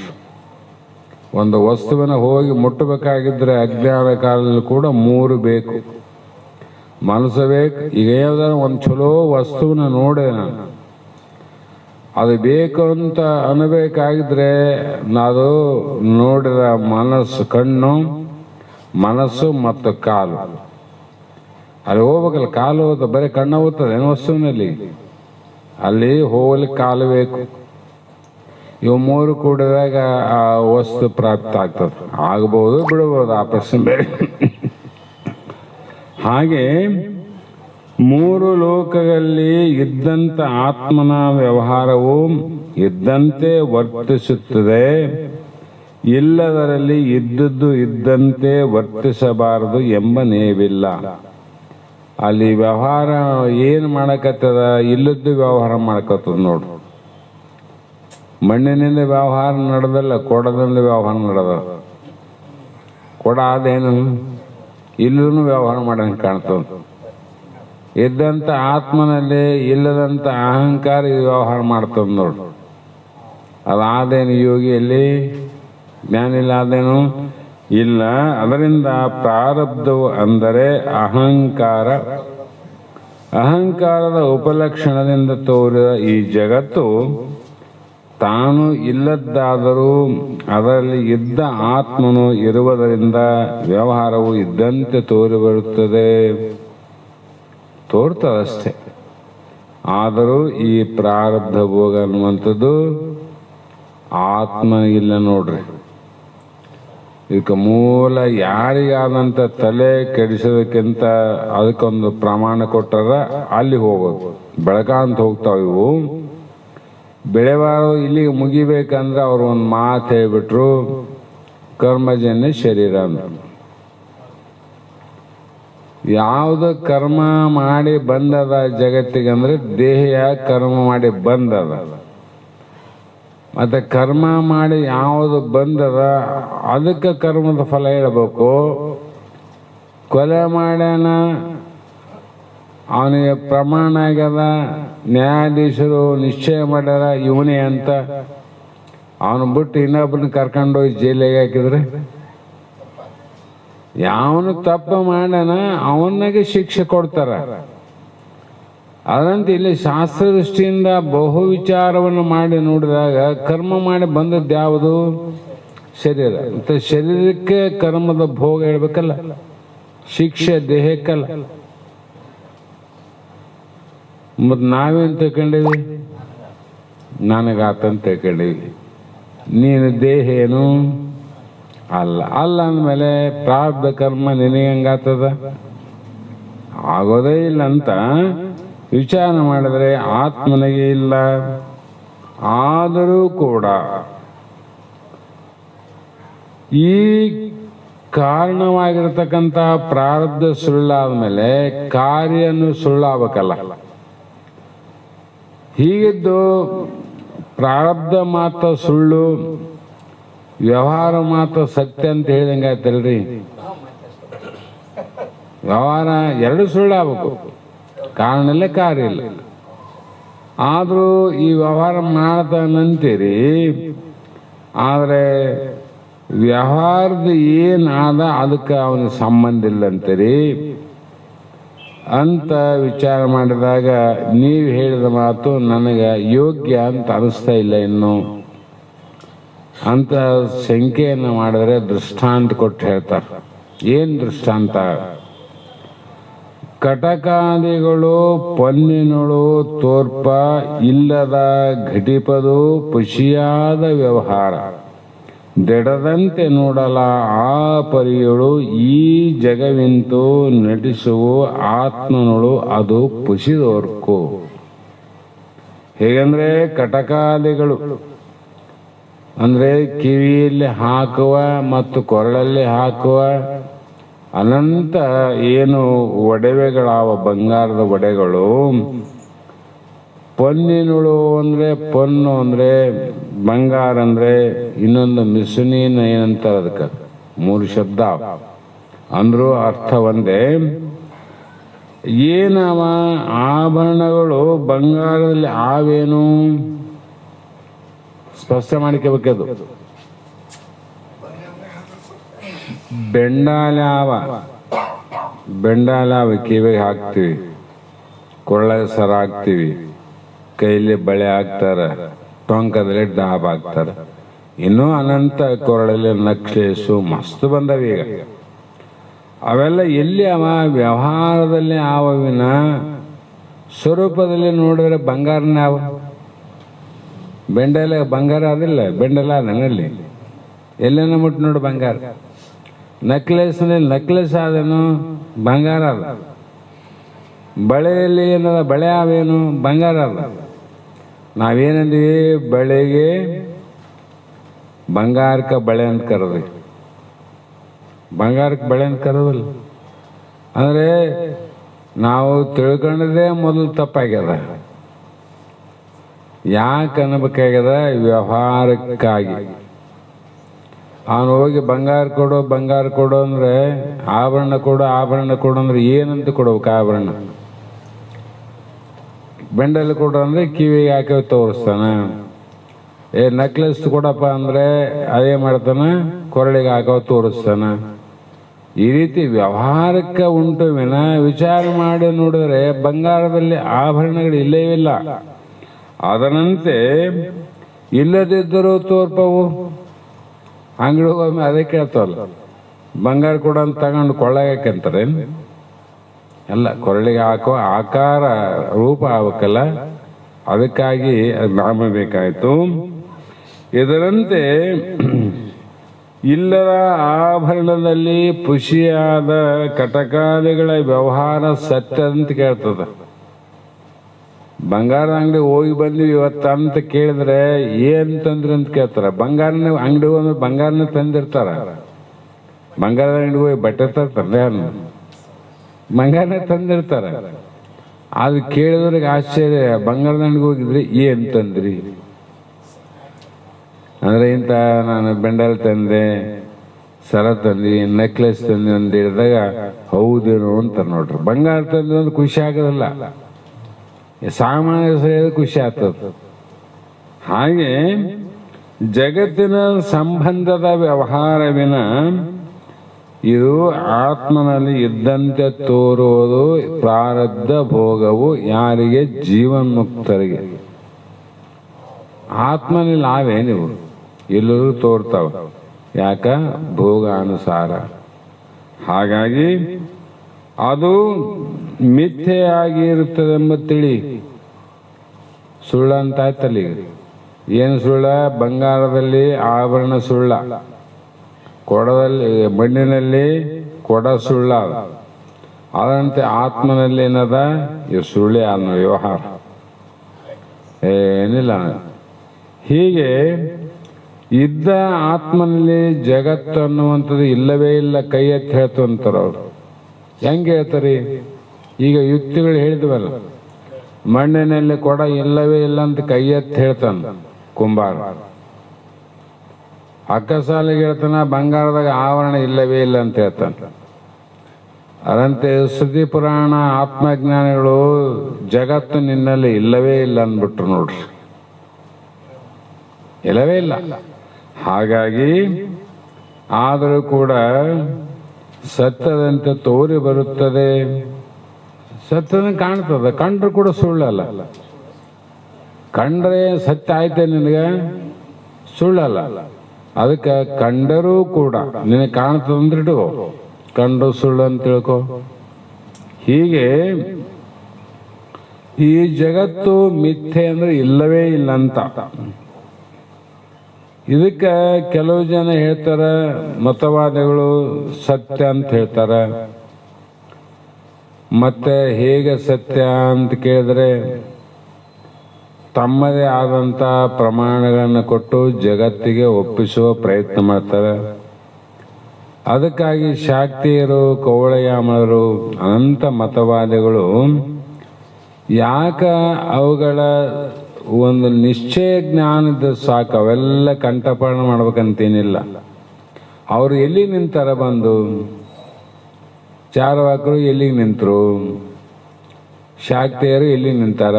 ಒಂದು ವಸ್ತುವಿನ ಹೋಗಿ ಮುಟ್ಟಬೇಕಾಗಿದ್ರೆ ಅಜ್ಞಾನ ಕಾಲದಲ್ಲಿ ಕೂಡ 3 ಬೇಕು. ಮನಸ್ಸು ಬೇಕು. ಈಗ ಯಾವ್ದಾರ ಒಂದು ಚಲೋ ವಸ್ತುವನ್ನ ನೋಡಿದೆ ನಾನು, ಅದು ಬೇಕು ಅಂತ ಅನ್ನಬೇಕಾಗಿದ್ರೆ ಅದು ನೋಡಿದ ಮನಸ್ಸು, ಕಣ್ಣು, ಮನಸ್ಸು ಮತ್ತು ಕಾಲು. ಅಲ್ಲಿ ಹೋಗ್ಬೇಕಲ್ಲ. ಕಾಲು ಹೋದ ಬರೀ ಕಣ್ಣು ಹೋಗ್ತದೆ ಏನು ವಸ್ತುವಿನಲ್ಲಿ? ಅಲ್ಲಿ ಹೋಗ್ಲಿಕ್ಕೆ ಕಾಲು ಬೇಕು. ಇವು 3 ಕೂಡಿದಾಗ ಆ ವಸ್ತು ಪ್ರಾಪ್ತ ಆಗ್ತದೆ. ಆಗ್ಬೋದು, ಬಿಡಬಹುದು, ಆ ಪ್ರಶ್ನೆ ಬೇರೆ. ಹಾಗೆ 3 ಲೋಕಗಳಲ್ಲಿ ಇದ್ದಂತ ಆತ್ಮನ ವ್ಯವಹಾರವು ಇದ್ದಂತೆ ವರ್ತಿಸುತ್ತದೆ. ಇಲ್ಲದರಲ್ಲಿ ಇದ್ದದ್ದು ಇದ್ದಂತೆ ವರ್ತಿಸಬಾರದು ಎಂಬ ನೇವಿಲ್ಲ. ಅಲ್ಲಿ ವ್ಯವಹಾರ ಏನು ಮಾಡಕತ್ತದ? ಇಲ್ಲದ್ದು ವ್ಯವಹಾರ ಮಾಡಕತ್ತದ ನೋಡು. ಮಣ್ಣಿನಿಂದ ವ್ಯವಹಾರ ನಡೆದಲ್ಲ, ಕೊಡದಿಂದ ವ್ಯವಹಾರ ನಡೆದ. ಕೊಡ ಅದೇನು ಇಲ್ಲೂ ವ್ಯವಹಾರ ಮಾಡಂಗೆ ಕಾಣ್ತದ. ಇದ್ದಂಥ ಆತ್ಮನಲ್ಲಿ ಇಲ್ಲದಂಥ ಅಹಂಕಾರ ವ್ಯವಹಾರ ಮಾಡ್ತದ ನೋಡು. ಅದಾದೇನು ಯೋಗಿಯಲ್ಲಿ? ಜ್ಞಾನಿಲ್ಲ ಅದೇನು ಇಲ್ಲ. ಅದರಿಂದ ಪ್ರಾರಬ್ಧವು ಅಂದರೆ ಅಹಂಕಾರ. ಅಹಂಕಾರದ ಉಪಲಕ್ಷಣದಿಂದ ತೋರಿದ ಈ ಜಗತ್ತು ತಾನು ಇಲ್ಲದ್ದಾದರೂ ಅದರಲ್ಲಿ ಇದ್ದ ಆತ್ಮನು ಇರುವುದರಿಂದ ವ್ಯವಹಾರವು ಇದ್ದಂತೆ ತೋರಿ ಬರುತ್ತದೆ. ತೋರ್ತದಷ್ಟೇ. ಆದರೂ ಈ ಪ್ರಾರಬ್ಧ ಭೋಗ ಅನ್ನುವಂಥದ್ದು ಆತ್ಮನಿಗಿಲ್ಲ ನೋಡ್ರಿ. ಇದಕ್ಕೆ ಮೂಲ ಯಾರಿಗಾದಂಥ ತಲೆ ಕೆಡಿಸೋದಕ್ಕಿಂತ ಅದಕ್ಕೊಂದು ಪ್ರಮಾಣ ಕೊಟ್ಟಾರ ಅಲ್ಲಿ ಹೋಗೋದು. ಬೆಳಕಾಂತ ಹೋಗ್ತಾವ ಇವು. ಬೆಳೆವಾರ ಇಲ್ಲಿಗೆ ಮುಗಿಬೇಕಂದ್ರೆ ಅವ್ರು ಒಂದು ಮಾತು ಹೇಳ್ಬಿಟ್ರು, ಕರ್ಮಜನ್ಯ ಶರೀರ ಅಂತ. ಯಾವುದು ಕರ್ಮ ಮಾಡಿ ಬಂದದ ಜಗತ್ತಿಗೆ ಅಂದ್ರೆ ದೇಹ ಕರ್ಮ ಮಾಡಿ ಬಂದದ. ಮತ್ತೆ ಕರ್ಮ ಮಾಡಿ ಯಾವುದು ಬಂದದ ಅದಕ್ಕೆ ಕರ್ಮದ ಫಲ ಹೇಳಬೇಕು. ಕೊಲೆ ಮಾಡ್ಯಾನ, ಅವನಿಗೆ ಪ್ರಮಾಣ ಆಗ್ಯದ, ನ್ಯಾಯಾಧೀಶರು ನಿಶ್ಚಯ ಮಾಡ್ಯಾರ ಇವನೇ ಅಂತ, ಅವನು ಬಿಟ್ಟು ಇನ್ನೊಬ್ಬನ ಕರ್ಕೊಂಡೋಗಿ ಜೈಲಿಗೆ ಹಾಕಿದ್ರೆ, ಯಾವನು ತಪ್ಪು ಮಾಡ್ಯಾನ ಅವನಿಗೆ ಶಿಕ್ಷೆ ಕೊಡ್ತಾರ. ಅದರಂತೆ ಇಲ್ಲಿ ಶಾಸ್ತ್ರ ದೃಷ್ಟಿಯಿಂದ ಬಹು ವಿಚಾರವನ್ನು ಮಾಡಿ ನೋಡಿದಾಗ ಕರ್ಮ ಮಾಡಿ ಬಂದದ್ದು ಯಾವುದು? ಶರೀರ. ಮತ್ತೆ ಶರೀರಕ್ಕೆ ಕರ್ಮದ ಭೋಗ ಹೇಳ್ಬೇಕಲ್ಲ, ಶಿಕ್ಷೆ ದೇಹಕ್ಕಲ್ಲ. ಮತ್ತು ನಾವೇನು ತಿಳ್ಕೊಂಡಿವಿ? ನನಗಾತಂತ ತಿಳ್ಕೊಂಡಿವಿ. ನೀನು ದೇಹ ಏನು? ಅಲ್ಲ. ಅಲ್ಲ ಅಂದಮೇಲೆ ಪ್ರಾರಬ್ಧ ಕರ್ಮ ನಿನಗೆ ಹೆಂಗಾಗ್ತದ? ಆಗೋದೇ ಇಲ್ಲ ಅಂತ ವಿಚಾರ ಮಾಡಿದ್ರೆ ಆತ್ಮನಿಗೆ ಇಲ್ಲ. ಆದರೂ ಕೂಡ ಈ ಕಾರಣವಾಗಿರತಕ್ಕಂಥ ಪ್ರಾರಬ್ಧ ಸುಳ್ಳಾದ್ಮೇಲೆ ಕಾರ್ಯನು ಸುಳ್ಳಾಗಬೇಕಲ್ಲ. ಹೀಗಿದ್ದು ಪ್ರಾರಬ್ಧ ಮಾತ್ರ ಸುಳ್ಳು, ವ್ಯವಹಾರ ಮಾತ್ರ ಸತ್ಯ ಅಂತ ಹೇಳಿದಂಗೆ ಆಯ್ತಲ್ರಿ. ವ್ಯವಹಾರ ಎರಡು ಸುಳ್ಳಾಗಬೇಕು, ಕಾರಣ ಇಲ್ಲ ಕಾರ್ಯ ಇಲ್ಲ. ಆದರೂ ಈ ವ್ಯವಹಾರ ಮಾಡ್ತಾನಂತೀರಿ, ಆದರೆ ವ್ಯವಹಾರದ ಏನಾದ ಅದಕ್ಕೆ ಅವನಿಗೆ ಸಂಬಂಧ ಇಲ್ಲ ಅಂತೀರಿ ಅಂತ ವಿಚಾರ ಮಾಡಿದಾಗ ನೀವು ಹೇಳಿದ ಮಾತು ನನಗೆ ಯೋಗ್ಯ ಅಂತ ಅನಿಸ್ತಾ ಇಲ್ಲ ಇನ್ನು ಅಂತ ಶಂಕೆಯನ್ನು ಮಾಡಿದ್ರೆ ದೃಷ್ಟಾಂತ ಕೊಟ್ಟು ಹೇಳ್ತಾರೆ. ಏನು ದೃಷ್ಟಾಂತ? ಕಟಕಾದಿಗಳು ಪೊನ್ನಿನಳು ತೋರ್ಪ ಇಲ್ಲದ ಘಟಿಪದು ಪುಷಿಯಾದ ವ್ಯವಹಾರ ದೆಡದಂತೆ ನೋಡಲ ಆ ಪರಿಯಳು ಈ ಜಗವಿಂತು ನಟಿಸುವ ಆತ್ಮನಳು ಅದು ಪುಷಿದೋರ್ಕು. ಹೇಗಂದ್ರೆ ಕಟಕಾದಿಗಳು ಅಂದ್ರೆ ಕಿವಿಯಲ್ಲಿ ಹಾಕುವ ಮತ್ತು ಕೊರಳಲ್ಲಿ ಹಾಕುವ ಅನಂತ ಏನು ಒಡವೆಗಳಾವ, ಬಂಗಾರದ ಒಡೆಗಳು. ಪೊನ್ನಿನಳು ಅಂದ್ರೆ ಪೊನ್ನು ಅಂದ್ರೆ ಬಂಗಾರ ಅಂದ್ರೆ ಇನ್ನೊಂದು ಮಿಸುನೀನ ಏನಂತಾರ, ಅದಕ್ಕೆ ಮೂರು ಶಬ್ದ ಅಂದ್ರೂ ಅರ್ಥ ಒಂದೇ. ಏನವ ಆಭರಣಗಳು ಬಂಗಾರದಲ್ಲಿ ಆವೇನು ಸ್ಪಷ್ಟ ಮಾಡಿಕೋಬೇಕದು. ಬೆಂಡಾಲಾವ ಕಿವಿಗೆ ಹಾಕ್ತೀವಿ, ಕೊಳ್ಳೆ ಸರ ಹಾಕ್ತೀವಿ, ಕೈಲಿ ಬಳೆ ಹಾಕ್ತಾರ, ಟೊಂಕದಲ್ಲಿ ಡಾಬ್ ಹಾಕ್ತಾರ, ಇನ್ನೂ ಅನಂತ ಕೊರಳಲ್ಲಿ ನಕ್ಲೇಸು ಮಸ್ತ್ ಬಂದವ ಈಗ. ಅವೆಲ್ಲ ಎಲ್ಲಿ ಅವ? ವ್ಯವಹಾರದಲ್ಲಿ ಆವಿನ ಸ್ವರೂಪದಲ್ಲಿ ನೋಡಿದ್ರೆ ಬಂಗಾರನೇ ಅವ. ಬೆಂಡೆಲ್ಲ ಬಂಗಾರ ಅದಿಲ್ಲ, ಬೆಂಡೆಲ್ಲ ನನ್ನಲ್ಲಿ ಎಲ್ಲೇನ ಮುಟ್ಟು ನೋಡು ಬಂಗಾರ. ನಕ್ಲೆಸ್ ಆದೇನು ಬಂಗಾರ ಅಲ್ಲ. ಬಳೆಯಲ್ಲಿ ಏನದ? ಬಳೆ ಅವೇನು ಬಂಗಾರ ಅಲ್ಲ. ನಾವೇನಂದೀವಿ? ಬಳೆಗೆ ಬಂಗಾರಕ್ಕೆ ಬಳೆ ಅಂತ ಕರೆದ್ವಿ, ಬಂಗಾರಕ್ಕೆ ಬಳೆ ಅಂತ ಕರೋದಿಲ್ಲ. ಅಂದರೆ ನಾವು ತಿಳ್ಕೊಂಡದೇ ಮೊದಲು ತಪ್ಪಾಗ್ಯದ. ಯಾಕೆ ಅನ್ನಬೇಕಾಗ್ಯದ? ವ್ಯವಹಾರಕ್ಕಾಗಿ. ಅವನು ಹೋಗಿ ಬಂಗಾರ ಕೊಡು ಅಂದ್ರೆ, ಆಭರಣ ಕೊಡು ಅಂದ್ರೆ ಏನಂತ ಕೊಡ್ಬೇಕು? ಆಭರಣ. ಬೆಂಡಲ್ಲಿ ಕೊಡು ಅಂದ್ರೆ ಕಿವಿಗೆ ಹಾಕಿ ತೋರಿಸ್ತಾನ. ನಕ್ಲೆಸ್ ಕೊಡಪ್ಪ ಅಂದ್ರೆ ಅದೇ ಮಾಡ್ತಾನ, ಕೊರಳಿಗೆ ಹಾಕೋ ತೋರಿಸ್ತಾನ. ಈ ರೀತಿ ವ್ಯವಹಾರಕ್ಕೆ ಉಂಟು ವಿನ ವಿಚಾರ ಮಾಡಿ ನೋಡಿದ್ರೆ ಬಂಗಾರದಲ್ಲಿ ಆಭರಣಗಳು ಇಲ್ಲೇ ಇಲ್ಲ. ಅದರಂತೆ ಇಲ್ಲದಿದ್ದರೂ ತೋರ್ಪವು. ಅಂಗಡಿ ಹೋಗೊಮ್ಮೆ ಅದೇ ಕೇಳ್ತಾವಲ್ಲ, ಬಂಗಾರ ಕೊಡ ಅಂತ ತಗೊಂಡು ಕೊಳ್ಳಗೆ ಹಾಕಂತಾರೆ. ಅಲ್ಲ, ಕೊರಳಿಗೆ ಹಾಕೋ ಆಕಾರ ರೂಪ ಆಗಬೇಕಲ್ಲ, ಅದಕ್ಕಾಗಿ ಅದು ನಾಮ ಬೇಕಾಯಿತು. ಇದರಂತೆ ಇಲ್ಲದ ಆಭರಣದಲ್ಲಿ ಪುಷಿಯಾದ ಕಟಕಾದಿಗಳ ವ್ಯವಹಾರ ಸತ್ಯ ಅಂತ ಕೇಳ್ತದ. ಬಂಗಾರದ ಅಂಗಡಿ ಹೋಗಿ ಬಂದ್ವಿ ಇವತ್ತು ಅಂತ ಕೇಳಿದ್ರೆ ಏನ್ ತಂದ್ರಿ ಅಂತ ಕೇಳ್ತಾರ. ಬಂಗಾರನ ಅಂಗಡಿ ಹೋಗಿ ಬಂಗಾರನ ತಂದಿರ್ತಾರ. ಬಂಗಾರದ ಅಂಗಡಿ ಹೋಗಿ ಬಟ್ಟೆ ತರ್ತಾರೆ, ಬಂಗಾರನೇ ತಂದಿರ್ತಾರ. ಅದು ಕೇಳಿದ್ರಿಗೆ ಆಶ್ಚರ್ಯ, ಬಂಗಾರದ ಅಂಗಡಿಗೆ ಹೋಗಿದ್ರಿ ಏನ್ ತಂದ್ರಿ ಅಂದ್ರೆ ಇಂಥ ನಾನು ಬೆಂಡಲ್ ತಂದೆ, ಸರ ತಂದಿ, ನೆಕ್ಲೆಸ್ ತಂದಿ ಅಂತ ಹೇಳಿದಾಗ ಹೌದೇನು ಅಂತ ನೋಡ್ರಿ. ಬಂಗಾರ ತಂದಿ ಒಂದು ಖುಷಿ ಆಗೋದಿಲ್ಲ, ಸಾಮಾನ್ಯ ಹೇಳಿದ್ರೆ ಖುಷಿ ಆಗ್ತದೆ. ಹಾಗೆ ಜಗತ್ತಿನ ಸಂಬಂಧದ ವ್ಯವಹಾರವಿನ ಇದು ಆತ್ಮನಲ್ಲಿ ಇದ್ದಂತೆ ತೋರುವುದು ಪ್ರಾರಬ್ಧ ಭೋಗವು ಯಾರಿಗೆ? ಜೀವನ್ಮುಕ್ತರಿಗೆ. ಆತ್ಮನಲ್ಲಿ ನಾವೇ ನೀವು ಎಲ್ಲರೂ ತೋರ್ತಾವ, ಯಾಕ? ಭೋಗಾನುಸಾರ. ಹಾಗಾಗಿ ಅದು ಮಿಥ್ಯೆಯಾಗಿ ಇರುತ್ತದೆಂಬ ತಿಳಿ. ಸುಳ್ಳ ಅಂತ ಆಯ್ತಲ್ಲ. ಈಗ ಏನು ಸುಳ್ಳ? ಬಂಗಾರದಲ್ಲಿ ಆಭರಣ ಸುಳ್ಳ, ಕೊಡದಲ್ಲಿ ಮಣ್ಣಿನಲ್ಲಿ ಕೊಡ ಸುಳ್ಳ. ಅದರಂತೆ ಆತ್ಮನಲ್ಲಿ ಏನದ? ಇವು ಸುಳ್ಳೆ ಅನ್ನೋ ವ್ಯವಹಾರ ಏನಿಲ್ಲ. ಹೀಗೆ ಇದ್ದ ಆತ್ಮನಲ್ಲಿ ಜಗತ್ತು ಅನ್ನುವಂಥದ್ದು ಇಲ್ಲವೇ ಇಲ್ಲ, ಕೈ ಎತ್ತಿ ಹೇಳ್ತು ಅಂತಾರ ಅವ್ರು. ಹೆಂಗೆ ಹೇಳ್ತಾರೆ? ಈಗ ಯುಕ್ತಿಗಳು ಹೇಳಿದ್ವಲ್ಲ, ಮಣ್ಣಿನಲ್ಲಿ ಕೊಡ ಇಲ್ಲವೇ ಇಲ್ಲ ಅಂತ ಕೈ ಎತ್ತಿ ಹೇಳ್ತಾನ ಕುಂಬಾರ. ಅಕ್ಕಸಾಲಿಗೆ ಹೇಳ್ತಾನ ಬಂಗಾರದಾಗ ಆವರಣ ಇಲ್ಲವೇ ಇಲ್ಲ ಅಂತ ಹೇಳ್ತಾನ. ಅದಂತೆ ಶ್ರುತಿ ಪುರಾಣ ಆತ್ಮಜ್ಞಾನಿಗಳು ಜಗತ್ತು ನಿನ್ನಲ್ಲಿ ಇಲ್ಲವೇ ಇಲ್ಲ ಅಂದ್ಬಿಟ್ರು ನೋಡ್ರಿ, ಇಲ್ಲವೇ ಇಲ್ಲ. ಹಾಗಾಗಿ ಆದರೂ ಕೂಡ ಸತ್ಯದಂತೆ ತೋರಿ ಬರುತ್ತದೆ. ಸತ್ಯದ ಕಾಣ್ತದೆ, ಕಂಡ್ರು ಕೂಡ ಸುಳ್ಳಲ್ಲ. ಕಂಡ್ರೆ ಸತ್ಯ ಆಯ್ತೆ ನಿನಗೆ? ಸುಳ್ಳಲ್ಲ. ಅದಕ್ಕೆ ಕಂಡರೂ ಕೂಡ ನಿನಗೆ ಕಾಣ್ತದಂದ್ರೆ ಇಟ್ಕೋ, ಕಂಡು ಸುಳ್ಳು ಅಂತ ತಿಳ್ಕೊ. ಹೀಗೆ ಈ ಜಗತ್ತು ಮಿಥ್ಯೆ ಅಂದ್ರೆ ಇಲ್ಲವೇ ಇಲ್ಲ ಅಂತ. ಇದಕ್ಕೆ ಕೆಲವು ಜನ ಹೇಳ್ತಾರ, ಮತವಾದಿಗಳು ಸತ್ಯ ಅಂತ ಹೇಳ್ತಾರ. ಮತ್ತೆ ಹೇಗೆ ಸತ್ಯ ಅಂತ ಕೇಳಿದ್ರೆ ತಮ್ಮದೇ ಆದಂಥ ಪ್ರಮಾಣಗಳನ್ನು ಕೊಟ್ಟು ಜಗತ್ತಿಗೆ ಒಪ್ಪಿಸುವ ಪ್ರಯತ್ನ ಮಾಡ್ತಾರೆ. ಅದಕ್ಕಾಗಿ ಶಾಕ್ತಿಯರು, ಕೌಳಯಾಮಳರು, ಅನಂತ ಮತವಾದಿಗಳು ಯಾಕ ಅವುಗಳ ಒಂದು ನಿಶ್ಚಯ ಜ್ಞಾನದ ಸಾಕು, ಅವೆಲ್ಲ ಕಂಠಪಾಠ ಮಾಡ್ಬೇಕಂತೇನಿಲ್ಲ. ಅವರು ಎಲ್ಲಿ ನಿಂತಾರ? ಬಂದು ಚಾರ್ವಾಕರು ಎಲ್ಲಿಗೆ ನಿಂತರು? ಶಾಕ್ತಿಯರು ಎಲ್ಲಿ ನಿಂತಾರ?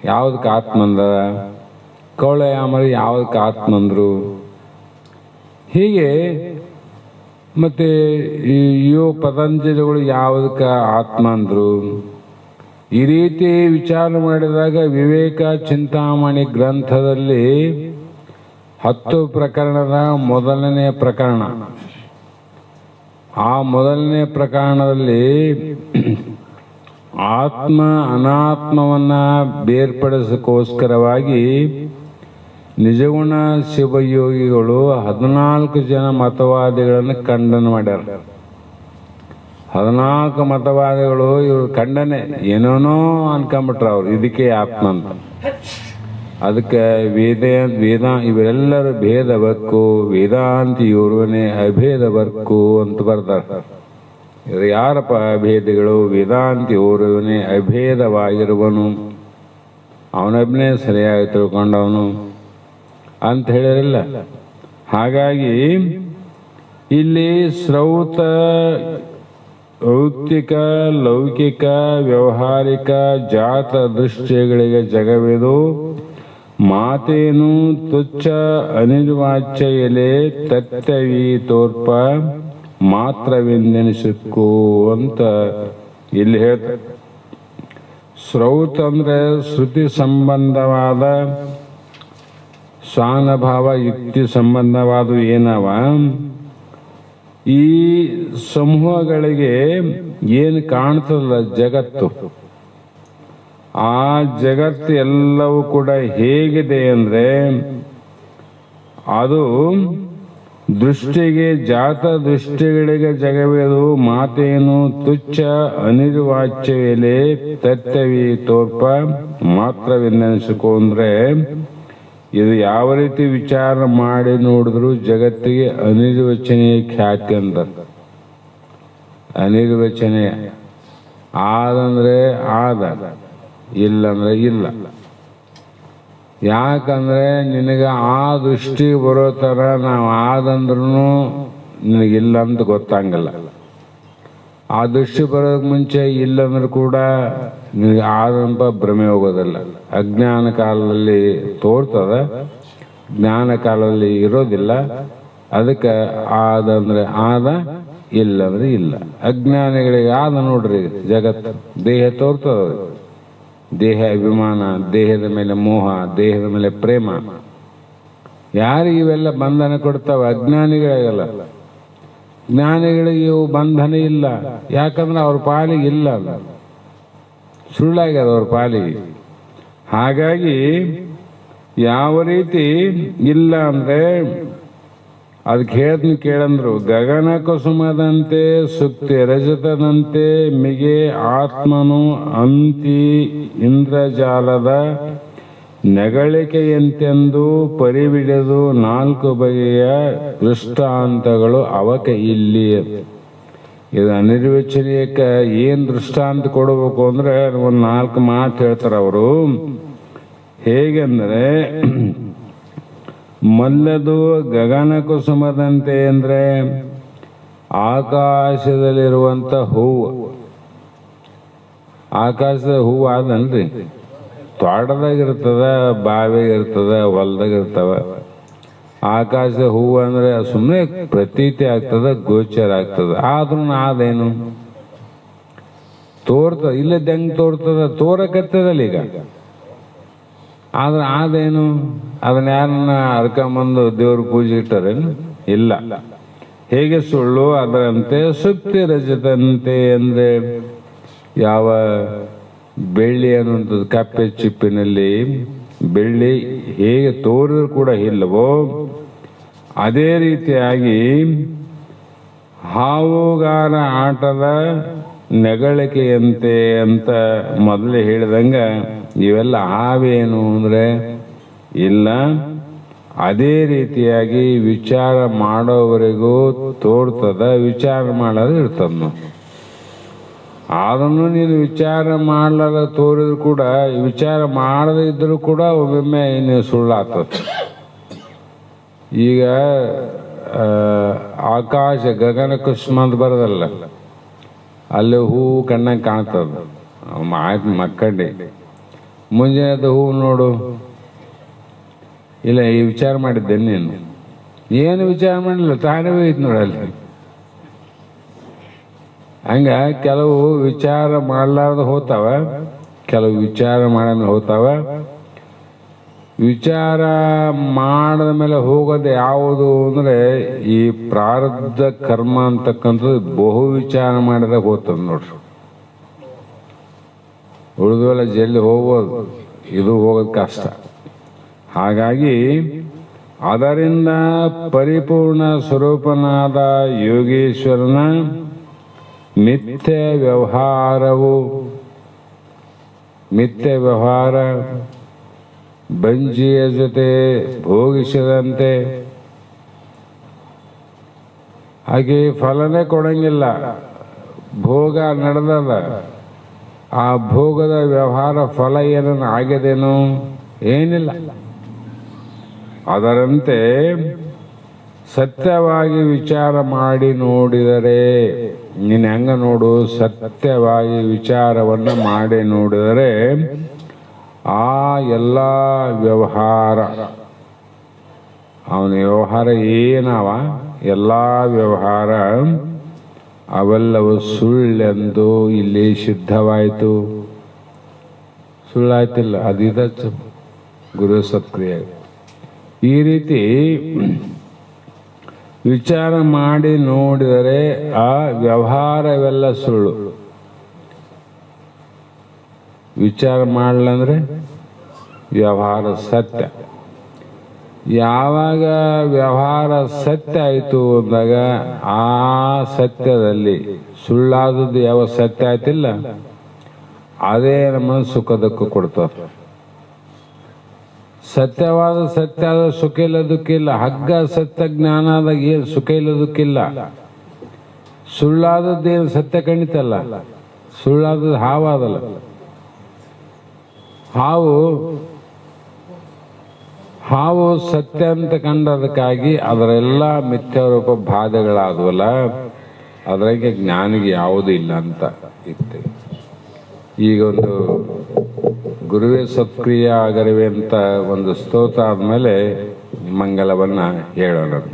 ಯಾವ್ದಕ್ಕೆ ಆತ್ಮಂದ? ಕೌಳಯಾಮರು ಯಾವ್ದಕ್ಕೆ ಆತ್ಮಂದ್ರು? ಹೀಗೆ ಮತ್ತೆ ಇವು ಪತಂಜಲಿಗಳು ಯಾವುದಕ್ಕೆ ಆತ್ಮ ಅಂದ್ರು? ಈ ರೀತಿ ವಿಚಾರ ಮಾಡಿದಾಗ ವಿವೇಕ ಚಿಂತಾಮಣಿ ಗ್ರಂಥದಲ್ಲಿ 10 ಪ್ರಕರಣದ ಮೊದಲನೇ ಪ್ರಕರಣ, ಆ ಮೊದಲನೇ ಪ್ರಕರಣದಲ್ಲಿ ಆತ್ಮ ಅನಾತ್ಮವನ್ನ ಬೇರ್ಪಡಿಸೋಸ್ಕರವಾಗಿ ನಿಜಗುಣ ಶಿವಯೋಗಿಗಳು 14 ಜನ ಮತವಾದಿಗಳನ್ನು ಖಂಡನೆ ಮಾಡ್ಯಾರ. 14 ಮತವಾದಿಗಳು ಇವ್ರು ಖಂಡನೆ ಏನೇನೋ ಅನ್ಕೊಂಬಿಟ್ರ ಅವ್ರು, ಇದಕ್ಕೆ ಆತ್ಮ ಅಂತ. ಅದಕ್ಕೆ ವೇದ ಇವರೆಲ್ಲರೂ ಭೇದವಕ್ಕು, ವೇದಾಂತಿ ಇವ್ರವನೇ ಅಭೇದವರ್ಕು ಅಂತ ಬರ್ತಾರೆ. ಇವರು ಯಾರಪ್ಪ ಅಭೇದಿಗಳು? ವೇದಾಂತಿ ಓರ್ವನೇ ಅಭೇದವಾಗಿರುವನು, ಅವನೊಬ್ಬನೇ ಸರಿಯಾಗಿ ತಿಳ್ಕೊಂಡವನು ಅಂತ ಹೇಳಿರಲಿಲ್ಲ. ಹಾಗಾಗಿ ಇಲ್ಲಿ ಶ್ರೌತ, ಭೌತಿಕ, ಲೌಕಿಕ, ವ್ಯವಹಾರಿಕ, ಜಾತ ದೃಷ್ಟಿಗಳಿಗೆ ಜಗವಿದು, ಮಾತೇನು ತುಚ್ಛ ಅನಿರ್ವಾಚ್ಯ ಎಲೆ ತತ್ವವಿ ತೋರ್ಪ ಮಾತ್ರವೆಂದೆನಿಸಿಕ್ಕು ಅಂತ ಇಲ್ಲಿ ಹೇಳ್ತಾರೆ. ಶ್ರೌತ ಅಂದ್ರೆ ಶ್ರುತಿ ಸಂಬಂಧವಾದ, ಸ್ವಾನುಭಾವ ಯುಕ್ತಿ ಸಂಬಂಧವಾದ ಏನವ, ಈ ಸಮೂಹಗಳಿಗೆ ಏನು ಕಾಣ್ತದಲ್ಲ ಜಗತ್ತು, ಆ ಜಗತ್ತು ಎಲ್ಲವೂ ಕೂಡ ಹೇಗಿದೆ ಅಂದ್ರೆ ಅದು ದೃಷ್ಟಿಗೆ ಜಾತ ದೃಷ್ಟಿಗಳಿಗೆ ಜಗವೆದು ಮಾತೇನು ತುಚ್ಛ ಅನಿರ್ವಾಚ್ಯವೆಲೆ ತತ್ವವಿ ತೋರ್ಪ ಮಾತ್ರವೆನ್ನೆನಿಸಿಕೊ ಅಂದ್ರೆ ಇದು ಯಾವ ರೀತಿ ವಿಚಾರ ಮಾಡಿ ನೋಡಿದ್ರು ಜಗತ್ತಿಗೆ ಅನಿರ್ವಚನೀಯ ಖ್ಯಾತಿ ಅಂತ. ಅನಿರ್ವಚನೀಯ ಆದಂದ್ರೆ ಆದ, ಇಲ್ಲಂದ್ರೆ ಇಲ್ಲ. ಯಾಕಂದ್ರೆ ನಿನಗೆ ಆ ದೃಷ್ಟಿ ಬರೋ ಥರ ನಾವು ಆದಂದ್ರೂ ನಿನಗಿಲ್ಲ ಅಂತ ಗೊತ್ತಾಗಲ್ಲ. ಆ ದೃಷ್ಟಿ ಬರೋದಕ್ಕೆ ಮುಂಚೆ ಇಲ್ಲಂದ್ರೂ ಕೂಡ ನಿನಗೆ ಆದಂಪ ಭ್ರಮೆ ಹೋಗೋದಿಲ್ಲ. ಅಜ್ಞಾನ ಕಾಲದಲ್ಲಿ ತೋರ್ತದ, ಜ್ಞಾನ ಕಾಲದಲ್ಲಿ ಇರೋದಿಲ್ಲ. ಅದಕ್ಕೆ ಆದಂದ್ರೆ ಆದ, ಇಲ್ಲಂದ್ರೆ ಇಲ್ಲ. ಅಜ್ಞಾನಿಗಳಿಗೆ ಆದ ನೋಡ್ರಿ ಜಗತ್ತು, ದೇಹ ತೋರ್ತದ, ದೇಹ ಅಭಿಮಾನ, ದೇಹದ ಮೇಲೆ ಮೋಹ, ದೇಹದ ಮೇಲೆ ಪ್ರೇಮ. ಯಾರಿಗೆ ಇವೆಲ್ಲ ಬಂಧನ ಕೊಡ್ತಾವ? ಅಜ್ಞಾನಿಗಳಿಗಲ್ಲ. ಜ್ಞಾನಿಗಳಿಗೆ ಇವು ಬಂಧನ ಇಲ್ಲ. ಯಾಕಂದ್ರೆ ಅವ್ರ ಪಾಲಿಗೆ ಇಲ್ಲ, ಸುಳ್ಳಾಗ್ಯದ ಅವ್ರ ಪಾಲಿಗೆ. ಹಾಗಾಗಿ ಯಾವ ರೀತಿ ಇಲ್ಲ ಅಂದ್ರೆ ಅದಕ್ಕೆ ಹೇಳ್ತೀನಿ ಕೇಳಂದ್ರು. ಗಗನ ಕುಸುಮದಂತೆ ಸುಕ್ತಿ ರಜತದಂತೆ ಮಿಗೆ ಆತ್ಮನು ಅಂತಿ ಇಂದ್ರಜಾಲದ ನೆಗಳಿಕೆಯಂತೆಂದು ಪರಿಬಿಡದು ನಾಲ್ಕು ಬಗೆಯ ದೃಷ್ಟಾಂತಗಳು ಅವಕ್ಕೆ ಇಲ್ಲಿ. ಇದು ಅನಿರ್ವಚನೀಯಕ್ಕೆ ಏನ್ ದೃಷ್ಟಾಂತ ಕೊಡಬೇಕು ಅಂದ್ರೆ ಒಂದು 4 ಮಾತು ಹೇಳ್ತಾರೆ ಅವರು. ಹೇಗೆಂದ್ರೆ ಮಲ್ಲದು ಗಗನ ಕುಸುಮದಂತೆ ಅಂದ್ರೆ ಆಕಾಶದಲ್ಲಿರುವಂತ ಹೂವು. ಆಕಾಶದ ಹೂವು ಆದನ್ರಿ, ತೋಟದಾಗಿರ್ತದ, ಬಾವಿಗಿರ್ತದ, ಹೊಲ್ದಾಗಿರ್ತವ. ಆಕಾಶದ ಹೂವು ಅಂದ್ರೆ ಸುಮ್ಮನೆ ಪ್ರತೀತಿ ಆಗ್ತದ, ಗೋಚರ ಆಗ್ತದ. ಆದ್ರೂ ಆದೇನು ತೋರ್ತದ, ಇಲ್ಲದ ಹೆಂಗ್ ತೋರ್ತದ? ತೋರಕತ್ತದಲ್ಲ ಈಗ. ಆದ್ರೆ ಆದೇನು? ಅದನ್ನ ಯಾರನ್ನ ಅರ್ಕೊಂಬಂದು ದೇವ್ರ ಪೂಜೆ ಇಟ್ಟಾರೇನು? ಇಲ್ಲ. ಹೇಗೆ ಸುಳ್ಳು ಅದರಂತೆ ಸುಕ್ತಿ ರಜತಂತೆ ಅಂದ್ರೆ ಯಾವ ಬೆಳ್ಳಿ ಅನ್ನುವಂಥದ್ದು, ಕಪ್ಪೆ ಚಿಪ್ಪಿನಲ್ಲಿ ಬೆಳ್ಳಿ ಹೇಗೆ ತೋರಿದ್ರು ಕೂಡ ಇಲ್ಲವೋ ಅದೇ ರೀತಿಯಾಗಿ ಹಾವುಗಾರ ಆಟದ ನೆಗಳಿಕೆಯಂತೆ ಅಂತ ಮೊದಲೇ ಹೇಳಿದಂಗ ಇವೆಲ್ಲ ಹಾವೇನು ಅಂದ್ರೆ ಇಲ್ಲ. ಅದೇ ರೀತಿಯಾಗಿ ವಿಚಾರ ಮಾಡೋವರೆಗೂ ತೋರ್ತದ, ವಿಚಾರ ಮಾಡೋದು ಇರ್ತದ. ಅದನ್ನು ನೀನು ವಿಚಾರ ಮಾಡಲಾರ ತೋರಿದ್ರು ಕೂಡ, ವಿಚಾರ ಮಾಡದೇ ಇದ್ರೂ ಕೂಡ ಒಮ್ಮೊಮ್ಮೆ ನೀನು ಸುಳ್ಳಾಗ್ತದ. ಈಗ ಆಕಾಶ ಗಗನ ಕುಸುಮ ಅಂತ ಬರೋದಲ್ಲ, ಅಲ್ಲಿ ಹೂವು ಕಣ್ಣಂಗೆ ಕಾಣ್ತದ. ಆಯ್ತು ಮಕ್ಕಂಡಿ ಮುಂಜಾನೆ ಹೂವು ನೋಡು, ಇಲ್ಲ ಈ ವಿಚಾರ ಮಾಡಿದ್ದೆ ನೀನು? ಏನು ವಿಚಾರ ಮಾಡಲಿಲ್ಲ, ತಾನೇ ಹೋಯ್ತು ನೋಡಲ್ಲಿ. ಹಂಗ ಕೆಲವು ವಿಚಾರ ಮಾಡಲಾರ್ದ ಹೋಗ್ತಾವ, ಕೆಲವು ವಿಚಾರ ಮಾಡಾದ್ಮೇಲೆ ಹೋಗ್ತಾವ. ವಿಚಾರ ಮಾಡಿದ ಮೇಲೆ ಹೋಗೋದು ಯಾವುದು ಅಂದ್ರೆ ಈ ಪ್ರಾರಬ್ಧ ಕರ್ಮ ಅಂತಕ್ಕಂಥದ್ದು ಬಹು ವಿಚಾರ ಮಾಡಿದಾಗ ಹೋಗ್ತದೆ ನೋಡ್ರಿ. ಉಳಿದವೆಲ್ಲ ಜಲ್ದಿ ಹೋಗ್ಬೋದು, ಇದು ಹೋಗೋದು ಕಷ್ಟ. ಹಾಗಾಗಿ ಅದರಿಂದ ಪರಿಪೂರ್ಣ ಸ್ವರೂಪನಾದ ಯೋಗೇಶ್ವರನ ಮಿಥ್ಯ ವ್ಯವಹಾರ ಬಂಜಿಯ ಜೊತೆ ಭೋಗಿಸದಂತೆ, ಹಾಗೆ ಫಲನೇ ಕೊಡಂಗಿಲ್ಲ. ಭೋಗ ನಡೆದದ, ಆ ಭೋಗದ ವ್ಯವಹಾರ ಫಲ ಏನನ್ನು ಆಗಿದೇನೋ ಏನಿಲ್ಲ. ಅದರಂತೆ ಸತ್ಯವಾಗಿ ವಿಚಾರ ಮಾಡಿ ನೋಡಿದರೆ, ನೀನು ಹೆಂಗ ನೋಡು, ಸತ್ಯವಾಗಿ ವಿಚಾರವನ್ನು ಮಾಡಿ ನೋಡಿದರೆ ಆ ಎಲ್ಲ ವ್ಯವಹಾರ, ಅವನ ವ್ಯವಹಾರ ಏನವ, ಎಲ್ಲ ವ್ಯವಹಾರ ಅವೆಲ್ಲವೂ ಸುಳ್ಳೆಂದು ಇಲ್ಲಿ ಸಿದ್ಧವಾಯಿತು. ಸುಳ್ಳಾಯ್ತಿಲ್ಲ, ಅದಿದ ಗುರು ಸತ್ಕ್ರಿಯೆ. ಈ ರೀತಿ ವಿಚಾರ ಮಾಡಿ ನೋಡಿದರೆ ಆ ವ್ಯವಹಾರವೆಲ್ಲ ಸುಳ್ಳು. ವಿಚಾರ ಮಾಡಲಂದ್ರೆ ವ್ಯವಹಾರ ಸತ್ಯ. ಯಾವಾಗ ವ್ಯವಹಾರ ಸತ್ಯ ಆಯಿತು ಅಂದಾಗ ಆ ಸತ್ಯದಲ್ಲಿ ಸುಳ್ಳಾದದ್ದು ಯಾವ ಸತ್ಯ ಆಯ್ತಿಲ್ಲ ಅದೇ ನಮ್ಮ ಸುಖ ದುಃಖ ಕೊಡ್ತದೆ. ಸತ್ಯವಾದ ಸತ್ಯ ಆದ ಸುಖ ಇಲ್ಲ ದುಃಖ ಇಲ್ಲ. ಹಗ್ಗ ಸತ್ಯ ಜ್ಞಾನ ಆದಾಗ ಏನು ಸುಖ ಇಲ್ಲ ದುಃಖ ಇಲ್ಲ. ಸುಳ್ಳಾದದ್ದೇನು ಸತ್ಯ ಖಂಡಿತಲ್ಲ, ಸುಳ್ಳಾದದ್ದು ಹಾವಾದಲ್ಲ. ಹಾವು ಸತ್ಯ ಅಂತ ಕಂಡದಕ್ಕಾಗಿ ಅದರೆಲ್ಲ ಮಿಥ್ಯಾರೂಪ ಬಾಧೆಗಳಾದವಲ್ಲ, ಅದ್ರಾಗೆ ಜ್ಞಾನಿಗೆ ಯಾವುದೂ ಇಲ್ಲ ಅಂತ ಇತ್ತು. ಈಗ ಒಂದು ಗುರುವೇ ಸತ್ಕ್ರಿಯ ಆಗರವೆ ಅಂತ ಒಂದು ಸ್ತೋತ್ರ ಆದ್ಮೇಲೆ ಮಂಗಲವನ್ನ ಹೇಳೋಣಂತ.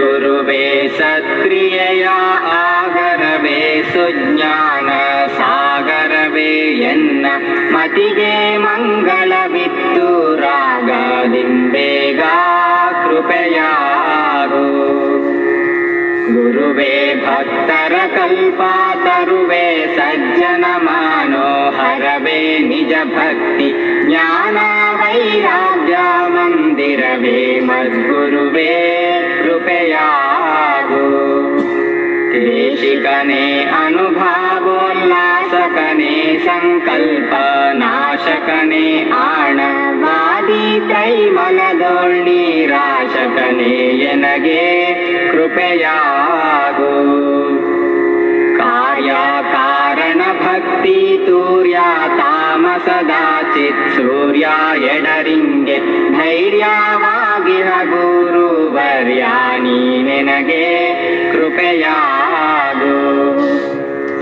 ಗುರುವೇ ಸತ್ಕ್ರಿಯೆಯ ಆಗರವೇ ಸುಜ್ಞಾನ ಸಾಗರವೇ ಎನ್ನ ಮತಿಗೆ ಮಂಗಳವಿತ್ತು ರಾಗದಿಂಬೇಗ ಕೃಪೆಯಾಗು. ಗುರುವೇ ಭಕ್ತರ ಕಲ್ಪ ತರುವೆ ಸಜ್ಜನ ಮನೋಹರವೇ ನಿಜ ಭಕ್ತಿ ಜ್ಞಾನ ವೈರಾಗ್ಯ ಮಂದಿರವೇ ಮದ್ಗುರುವೇ ಕೃಪೆಯಾಗು. ದೇಶಿಕನೇ ಅನುಭಾವೋಲ್ಲಾಸಕನೇ ಸಂಕಲ್ಪ ನಾಶಕನೇ ಆಣವಾದಿ ತ್ರೈಮಲದೋಳ್ಳಿ ರಾಶಕನೇ ಎನಗೆ ಕೃಪೆಯಾಗು. ಕಾರ್ಯ ಕಾರಣ ಭಕ್ತಿ ತೂರ್ಯ ತಾಮಸದಾ ಚಿತ್ ಸೂರ್ಯ ಎಡರಿಂಗೆ ಧೈರ್ಯವಾಗಿಹ ಗುರುವರ್ಯ ನೀನೆನಗೆ ಕೃಪೆಯಾಗು.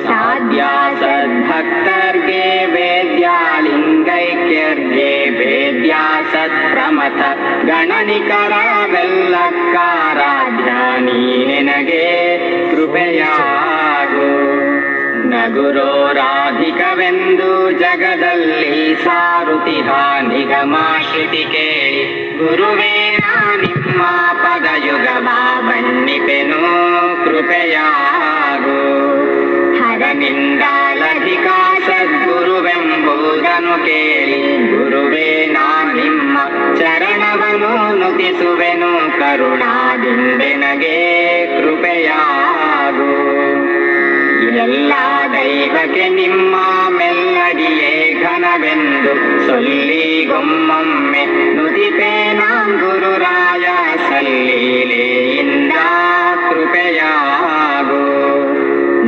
ಸಾಧ್ಯ ಸದ್ಭಕ್ತರ್ಗೆ ವೇದ್ಯಾಲಿಂಗೈಕ್ಯರ್ಗೆ ವೇದ್ಯ ಸತ್ಪ್ರಮಥ ಗಣನಿಕರವೆಲ್ಲಕ್ಕಾರಾಧ್ಯ ನೀನೆನಗೆ ಕೃಪೆಯಾಗು. ನಗುರೋ ರಾಧಿಕವೆಂದು ಜಗದಲ್ಲಿ ಸಾರುತಿಹ ನಿಗಮಾಶ್ರುತಿ ಕೇಳಿ ಗುರುವೇ ನಿಮ್ಮ ಪದಯುಗವ ಬಣ್ಣಿಪೆನು ಕೃಪೆಯಾಗು. ಹರನಿಂದಾಲಧಿಕ ಸದ್ಗುರುವೆಂಬುದನ್ನು ಕೇಳಿ ಗುರುವೇ ನಿಮ್ಮ ಚರಣವನು ನುತಿಸುವೆನು ಕರುಣಾದಿಂದೆನಗೆ ಕೃಪೆಯಾಗು. ಎಲ್ಲ ದೈವಕ್ಕೆ ನಿಮ್ಮ ಮೆಲ್ಲಡಿಯೇ ಘನವೆಂದು ಸೊಲ್ಲಿಗೊಮ್ಮೊಮ್ಮೆ ನುತಿಪೇ ನಾಂ ಗುರುರಾಯ ಸಲ್ಲೀಲೆಯಿಂದ ಕೃಪೆಯಾಗು.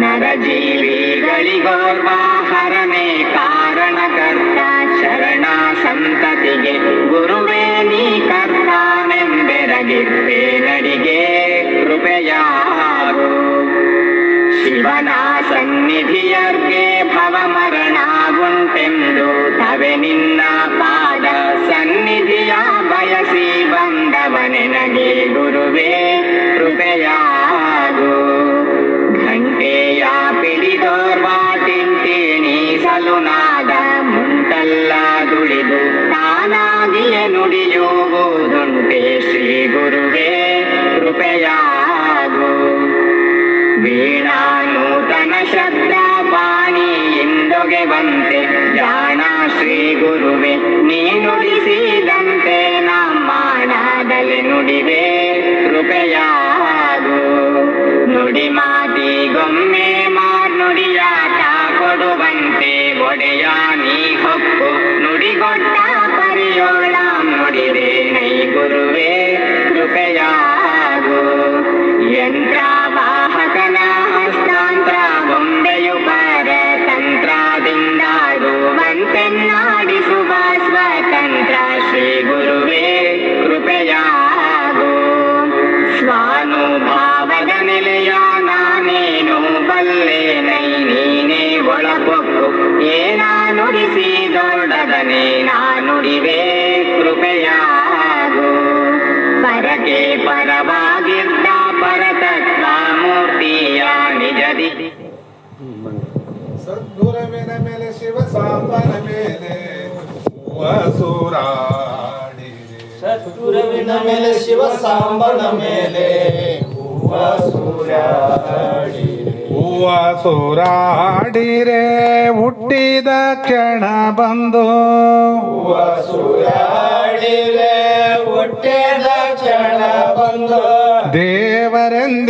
ನರಜೀವಿಗಳಿಗೋರ್ವಾಹರನೇ ಕಾರಣಕರ್ತ ಶರಣ ಸಂತತಿಗೆ ಗುರುವೇ ನೀ ಕರ್ತಾನೆಂಬೆರಗಿರ್ಪೇ ನಡಿಗೆ ಕೃಪೆಯಾಗು. ಶಿವನ ಸನ್ನಿಧಿಯರ್ಗೆ ಭವಮರಣ ಉಂಟೆಂದು ತವೆ ನಿನ್ನ ಪಾದ ಸನ್ನಿಧಿಯ ಬಯಸಿ ಬಂದವನೆನಗೆ ಗುರುವೇ ಕೃಪೆಯಾಗು. ಘಂಟೆಯ ಪಿಡಿದೋರ್ವಾಟಿಂಟೀಣಿಸಲು ನಾದ ಮುಂಟಲ್ಲ ದುಳಿದು ತಾನಾಗಿಯೇ ನುಡಿಯುವುದುಂಟೆ ಶ್ರೀ ಗುರುವೇ ಕೃಪೆಯಾಗು. ವೀಣಾ ನೂತನ ಶಬ್ದ ಪಾಣಿಯಿಂದೊಗೆವಂತೆ ಜಾಣ ಶ್ರೀ ಗುರುವೆ ನೀ ನುಡಿಸಿದಂತೆ ನಮ್ಮಣದಲ್ಲಿ ನುಡಿವೆ ಕೃಪೆಯಾಗು. ನುಡಿ ಮಾತಿಗೊಮ್ಮೆ ಮಾರ್ನುಡಿಯಾಟ ಕೊಡುವಂತೆ ಒಡೆಯ ನೀ ಹೊಕ್ಕು ನುಡಿಗೊಟ್ಟ ಪರಿಯೋಳ ನುಡಿದೆ ನೈ ಗುರುವೇ ಕೃಪೆಯಾಗು. ಯಂತ್ರವಾಹಕನ ಹಸ್ತಾಂತ್ರ ಬೊಂಬೆಯು ಪರತಂತ್ರದಿಂದಾಡುವಂತೆನ್ನಾಡಿಸುವ ಸ್ವತಂತ್ರ ಶ್ರೀ ಗುರುವೇ ಕೃಪೆಯಾಗು. ಸ್ವಾನುಭಾವದ ನೆಲೆಯ ನಾನೇನು ಬಲ್ಲೆ ನೈ ನೀನೇ ಒಳಪೊಕ್ಕು ಏನಾ ನುಡಿಸಿ ದೊಡ್ಡದನೇ ನಾನುಡಿವೆ ಕೃಪೆಯಾಗು. ಪರಕೆ ಪರವಾಗಿದ್ದ ಪರತತ್ವ ಮೂರ್ತಿಯ ನಿಜದಿ ಸದ್ಗುರವಿನ ಶಿವ ಸಾಂಬನ ಮೇಲೆ ಹೂವ ಸೂರಾಡಿರೆ ಸದ್ಗುರುವಿನ ಮೇಲೆ ಶಿವ ಸಾಂಬನ ಮೇಲೆ ಹೂವ ಸೂರಾಡಿರೆ ಹೂವ ಸೂರಾಡಿರೆ ಹುಟ್ಟಿದ ಕ್ಷಣ ಬಂದು ಹೂವ ಸೂರಾಡಿರೆ ಹುಟ್ಟಿದ ಕ್ಷಣ ಬಂದು ದೇವರೆಂದೆನಿಸಿದ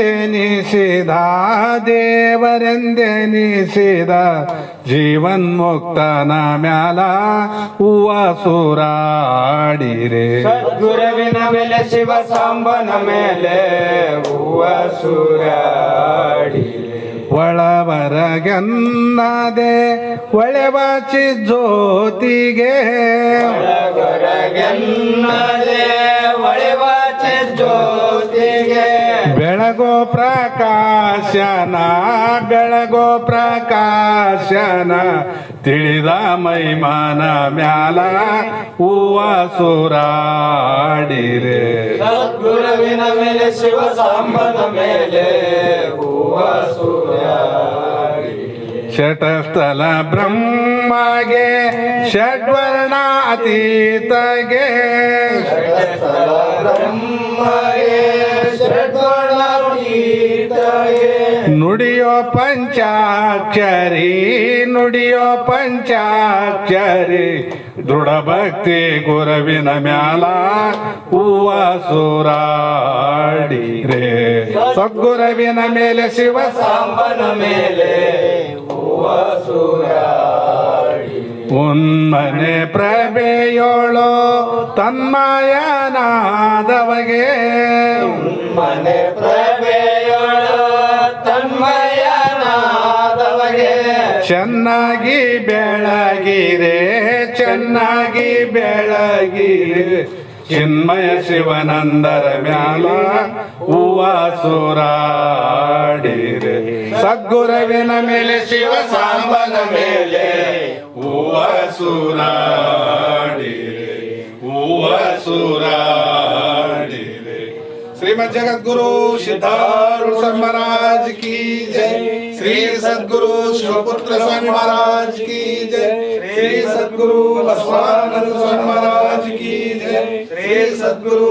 ಜೀವನ್ಮುಕ್ತನ ಮ್ಯಾಲ ಹೂವ ಸೂರಾಡಿರೆ ಸದ್ಗುರುವಿನ ಮೇಲೆ ಶಿವ ಸಾಂಬನ ಮೇಲೆ ಹೂವ ಸೂರಾಡಿರೆ ಒಳವರಗನ್ನದೆ ಒಳೆವ ಚಿಜ್ಯೋತಿಗೆ ಒಳಗರಗೆನ್ನದೆ ಒಳೆವ ಜ್ಯೋತಿಗೆ ಬೆಳಗೋ ಪ್ರಕಾಶನ ತಿಳಿದ ಮೈಮಾನ ಮ್ಯಾಲ ಹೂವ ಸೂರಾಡಿರೆ ಸದ್ಗುರುವಿನ ಮೇಲೆ ಶಿವ ಸಾಂಬನ ಮೇಲೆ ಹೂವ ಸೂರಾಡಿರೆ ಷಟಸ್ಥಲ ಬ್ರಹ್ಮಗೆ ಷಡ್ವರ್ಣ ಅತೀತಗೆ ಬ್ರಹ್ಮಗೆ ಷಡ್ವರ್ಣಾತೀತಗೆ ನುಡಿಯೋ ಪಂಚಾಕ್ಷರಿ ದೃಢ ಭಕ್ತಿ ಗುರುವಿನ ಮ್ಯಾಲ ಹೂವ ಸೂರಾಡಿರೆ ಸದ್ಗುರುವಿನ ಮೇಲೆ ಶಿವ ಸಾಂಬನ ಮೇಲೆ ಹೂವ ಸೂರಾಡಿರೆ ಉನ್ಮನೆ ಪ್ರಭೆಯೋಳು ತನ್ಮಯನಾದವಗೆ ಮನೆ ಪ್ರಭೆಯೊಳ ತನ್ಮಯನಾದವಗೆ ಚೆನ್ನಾಗಿ ಬೆಳಗಿರೆ ಚಿನ್ಮಯ ಶಿವನಂದರ ಮ್ಯಾಲ ಹೂವ ಸೂರಾಡಿರೆ ಸದ್ಗುರುವಿನ ಮೇಲೆ ಶಿವ ಸಾಂಬನ ಮೇಲೆ ಹೂವ ಸೂರಾಡಿರೆ ಶ್ರೀಮದ್ ಜಗದ್ಗುರು ಸಿದ್ಧಾರೂಢ ಸ್ವಾಮಿ महाराज की जय श्री सद्गुरु शिवपुत्र स्वामी महाराज की जय श्री सद्गुरु बसवानंद स्वामी महाराज की जय श्री सद्गुरु